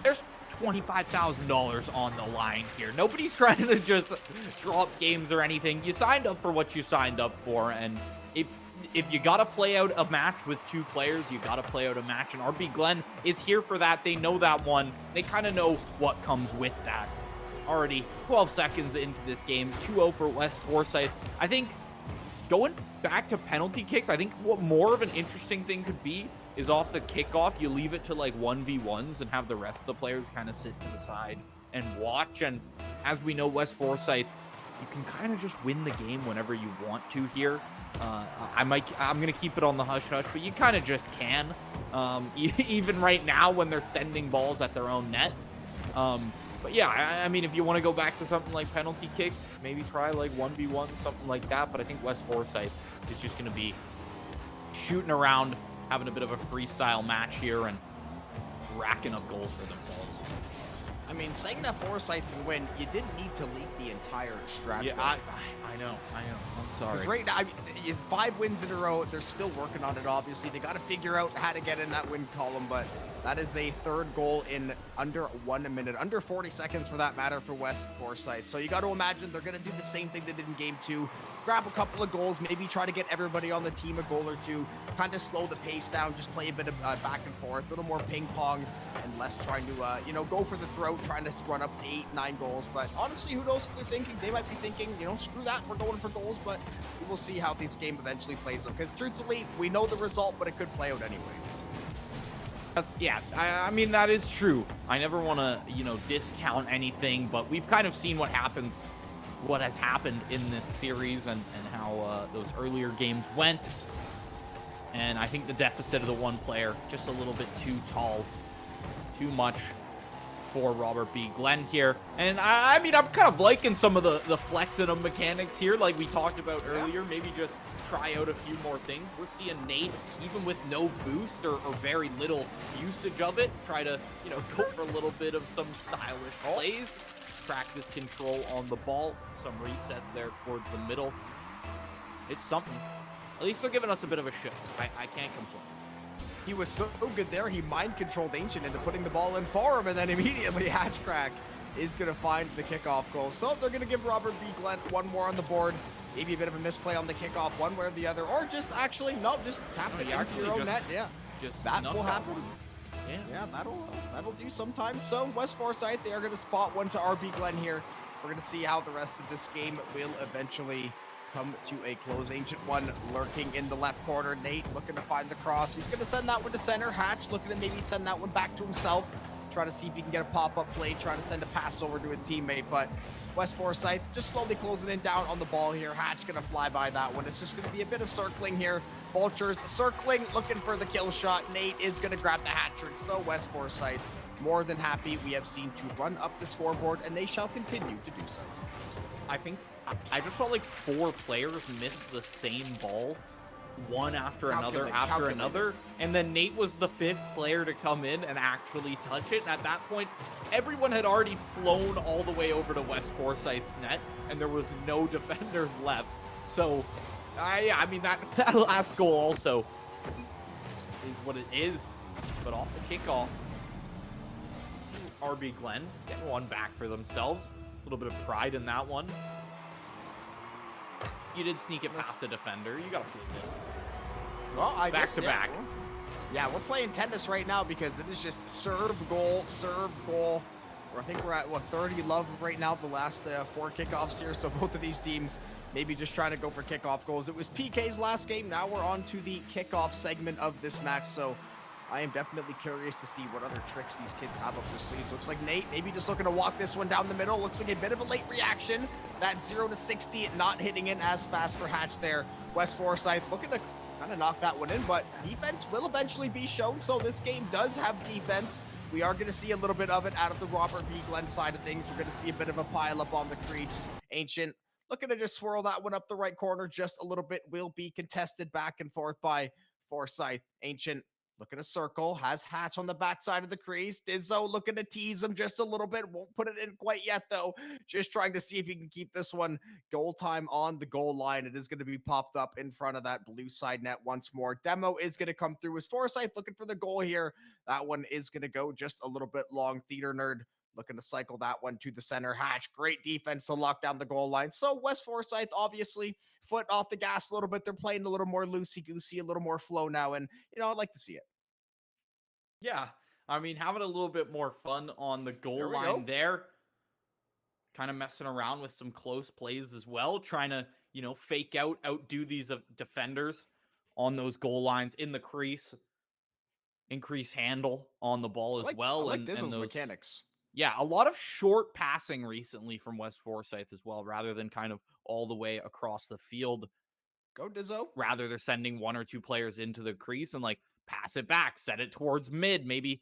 there's $25,000 on the line here. Nobody's trying to just drop games or anything. You signed up for what you signed up for, and if you got to play out a match with two players, you got to play out a match, and RB Glen is here for that. They know that one. They kind of know what comes with that. Already 12 seconds into this game, 2-0 for West Forsyth. I think going back to penalty kicks, I think what more of an interesting thing could be is off the kickoff, you leave it to like 1v1s and have the rest of the players kind of sit to the side and watch. And as we know, West Forsyth, you can kind of just win the game whenever you want to here. I'm going to keep it on the hush-hush, but you kind of just can. Even right now when they're sending balls at their own net. But yeah, I mean, if you want to go back to something like penalty kicks, maybe try like 1v1, something like that. But I think West Forsyth is just going to be shooting around, having a bit of a freestyle match here and racking up goals for themselves. I mean, saying that Forsyth can win, you didn't need to leak the entire strat. Yeah, I know. I'm sorry. Because right now, I mean, 5 wins in a row. They're still working on it, obviously. They got to figure out how to get in that win column, but that is a third goal in under 1 minute, under 40 seconds for that matter for West Forsyth. So you got to imagine they're going to do the same thing they did in game 2. Grab a couple of goals, maybe try to get everybody on the team a goal or two, kind of slow the pace down, just play a bit of back and forth, a little more ping pong and less trying to, go for the throat, trying to run up 8-9 goals. But honestly, who knows what they're thinking? They might be thinking, screw that, we're going for goals, but we will see how this game eventually plays out. Because truthfully, we know the result, but it could play out anyway. I mean, that is true. I never want to, discount anything, but we've kind of seen what has happened in this series and how those earlier games went. And I think the deficit of the one player, just a little bit too tall, too much for Robert B. Glenn here. And I mean, I'm kind of liking some of the flexing of mechanics here, like we talked about earlier. Maybe just try out a few more things. We're seeing Nate, even with no boost or very little usage of it, try to, go for a little bit of some stylish plays. Practice control on the ball. Some resets there towards the middle. It's something. At least they're giving us a bit of a show. I can't complain. He was so good there. He mind-controlled Ancient into putting the ball in for him, and then immediately Hatchcrack is going to find the kickoff goal. So they're going to give Robert B. Glenn one more on the board. Maybe a bit of a misplay on the kickoff, one way or the other. Or just actually, just tap it into your own net. Yeah, that will happen. Yeah, that'll do sometimes. So West Forsyth, they are going to spot one to RB Glenn here. We're going to see how the rest of this game will eventually come to a close. Ancient one lurking in the left corner. Nate looking to find the cross. He's going to send that one to center. Hatch looking to maybe send that one back to himself. Try to see if he can get a pop-up play, trying to send a pass over to his teammate, but West Forsyth just slowly closing in down on the ball here. Hatch gonna fly by that one. It's just gonna be a bit of circling here. Vultures circling, looking for the kill shot. Nate is gonna grab the hat trick, so West Forsyth more than happy we have seen to run up the scoreboard, and they shall continue to do so. I think I just saw like 4 players miss the same ball, one after another, and then Nate was the 5th player to come in and actually touch it. And at that point, everyone had already flown all the way over to West Forsyth's net, and there was no defenders left. So, I mean, that last goal also is what it is. But off the kickoff, RB Glenn getting one back for themselves. A little bit of pride in that one. You did sneak it past the defender. You got to flip it. Well, I back guess, to back. Yeah, we're playing tennis right now because it is just serve, goal, serve, goal. I think we're at, 30 love right now, the last 4 kickoffs here. So both of these teams maybe just trying to go for kickoff goals. It was PK's last game. Now we're on to the kickoff segment of this match. So I am definitely curious to see what other tricks these kids have up their sleeves. Looks like Nate maybe just looking to walk this one down the middle. Looks like a bit of a late reaction. That 0 to 60 not hitting in as fast for Hatch there. West Forsyth looking to kind of knock that one in, but defense will eventually be shown. So this game does have defense. We are going to see a little bit of it out of the Robert B. Glenn side of things. We're going to see a bit of a pile up on the crease. Ancient looking to just swirl that one up the right corner just a little bit. Will be contested back and forth by Forsyth. Ancient looking to circle, has Hatch on the backside of the crease. Dizzo looking to tease him just a little bit. Won't put it in quite yet, though. Just trying to see if he can keep this one goal time on the goal line. It is going to be popped up in front of that blue side net once more. Demo is going to come through as Forsyth looking for the goal here. That one is going to go just a little bit long. Theater Nerd looking to cycle that one to the center. Hatch, great defense to lock down the goal line. So West Forsyth, obviously, foot off the gas a little bit. They're playing a little more loosey-goosey, a little more flow now. And, I'd like to see it. Yeah, I mean, having a little bit more fun on the goal line Go. there. Kind of messing around with some close plays as well, trying to, fake outdo these defenders on those goal lines in the crease, increase handle on the ball as well. I like and Dizzle's those mechanics. Yeah, a lot of short passing recently from West Forsyth as well, rather than kind of all the way across the field. Go Dizzo. Rather, they're sending one or two players into the crease and pass it back, set it towards mid. Maybe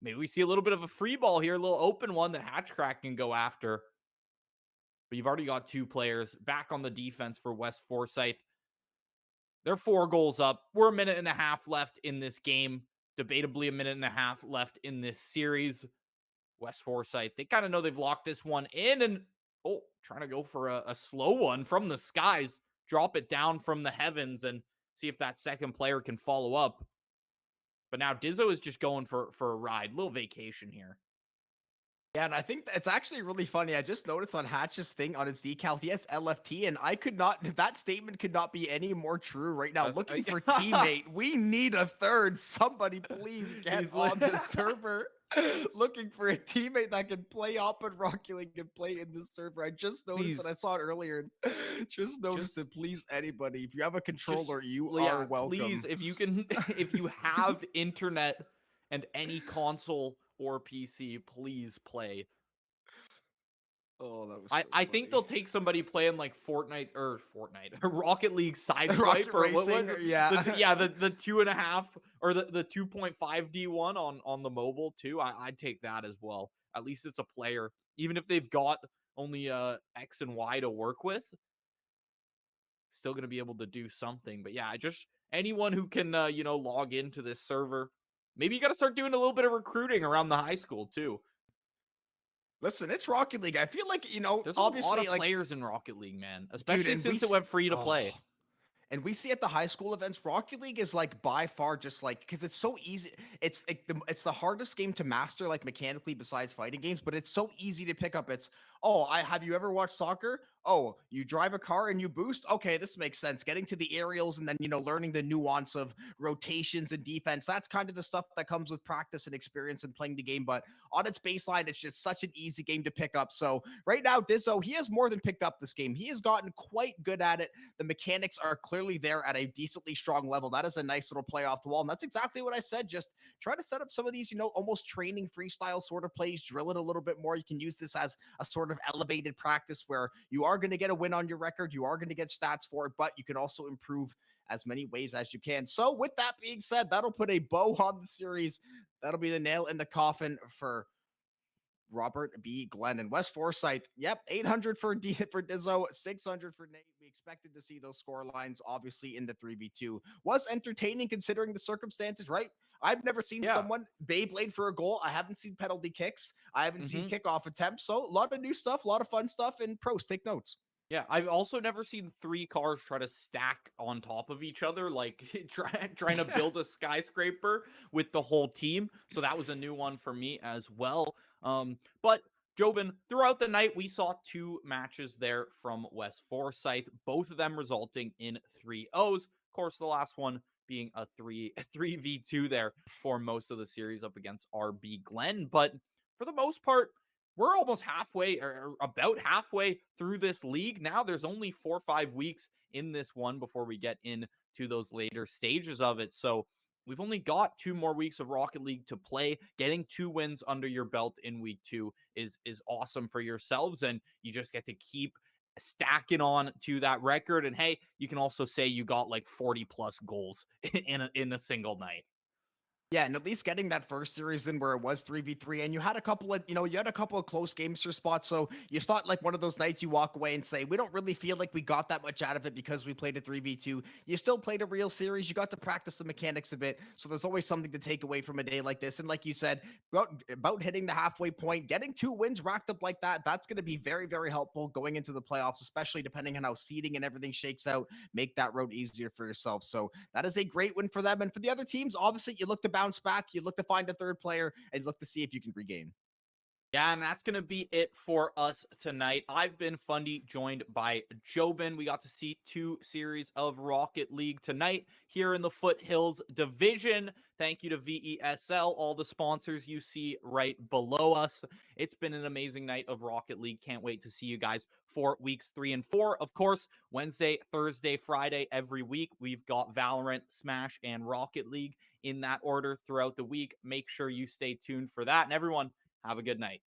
we see a little bit of a free ball here, a little open one that Hatchcrack can go after. But you've already got two players back on the defense for West Forsyth. They're 4 goals up. We're a minute and a half left in this game. Debatably a minute and a half left in this series. West Forsyth, they kind of know they've locked this one in and, trying to go for a slow one from the skies. Drop it down from the heavens and see if that second player can follow up. But now Dizzo is just going for a ride. Little vacation here. Yeah, and I think it's actually really funny. I just noticed on Hatch's thing on his decal, he has LFT, and that statement could not be any more true right now. Looking for teammate. We need a third. Somebody please get on the server. Looking for a teammate that can play up in Rocket League and play in the server. I just noticed that I saw it earlier. Just noticed it. Please, anybody, if you have a controller, you are welcome. Please, if you have internet and any console or PC, please play. Oh, that was I think they'll take somebody playing Fortnite, Rocket League Sideswipe, or what was it? Yeah. The 2.5 or the 2.5 D1 on the mobile too. I'd take that as well. At least it's a player, even if they've got only X and Y to work with. Still going to be able to do something. But yeah, just anyone who can log into this server. Maybe you got to start doing a little bit of recruiting around the high school too. Listen, it's Rocket League. I feel like, there's obviously a lot of players in Rocket League, man. Especially since it went free to play. And we see at the high school events, Rocket League is by far just because it's so easy. It's the hardest game to master mechanically besides fighting games, but it's so easy to pick up. It's, have you ever watched soccer? Oh, you drive a car and you boost? Okay, this makes sense. Getting to the aerials and then, learning the nuance of rotations and defense. That's kind of the stuff that comes with practice and experience and playing the game. But on its baseline, it's just such an easy game to pick up. So right now, Dizzo, he has more than picked up this game. He has gotten quite good at it. The mechanics are clearly there at a decently strong level. That is a nice little play off the wall. And that's exactly what I said. Just try to set up some of these, almost training freestyle sort of plays, drill it a little bit more. You can use this as a sort of elevated practice where you are going to get a win on your record. You are going to get stats for it, but you can also improve as many ways as you can. So with that being said, that'll put a bow on the series. That'll be the nail in the coffin for Robert B. Glenn and West Forsyth. Yep, 800 for Dizzo, 600 for Nate. We expected to see those score lines, obviously, in the 3v2. Was entertaining considering the circumstances, right? I've never seen someone Beyblade for a goal. I haven't seen penalty kicks. I haven't seen kickoff attempts. So a lot of new stuff, a lot of fun stuff, and pros, take notes. Yeah, I've also never seen 3 cars try to stack on top of each other, trying to build a skyscraper with the whole team. So that was a new one for me as well. But Jobin, throughout the night, we saw 2 matches there from West Forsyth, both of them resulting in 3-0s. Of course, the last one being a 3v2 there for most of the series up against RB Glenn. But for the most part, we're almost halfway or about halfway through this league now. There's only 4 or 5 weeks in this one before we get into those later stages of it. So we've only got 2 more weeks of Rocket League to play. Getting 2 wins under your belt in week 2 is awesome for yourselves, and you just get to keep stacking on to that record. And hey, you can also say you got like 40 plus goals in a single night. Yeah, and at least getting that first series in where it was 3v3, and you had a couple of, you had a couple of close games for spots. So you thought like one of those nights you walk away and say, we don't really feel like we got that much out of it because we played a 3v2. You still played a real series. You got to practice the mechanics a bit. So there's always something to take away from a day like this. And like you said, about hitting the halfway point, getting 2 wins racked up like that, that's going to be very, very helpful going into the playoffs, especially depending on how seeding and everything shakes out. Make that road easier for yourself. So that is a great win for them. And for the other teams, obviously, you look to bounce back, you look to find a third player, and look to see if you can regain. Yeah, and that's going to be it for us tonight. I've been Fundy, joined by Jobin. We got to see 2 series of Rocket League tonight here in the Foothills division. Thank you to VESL, all the sponsors you see right below us. It's been an amazing night of Rocket League. Can't wait to see you guys for weeks 3 and 4. Of course, Wednesday, Thursday, Friday, every week, we've got Valorant, Smash, and Rocket League in that order throughout the week. Make sure you stay tuned for that. And everyone, have a good night.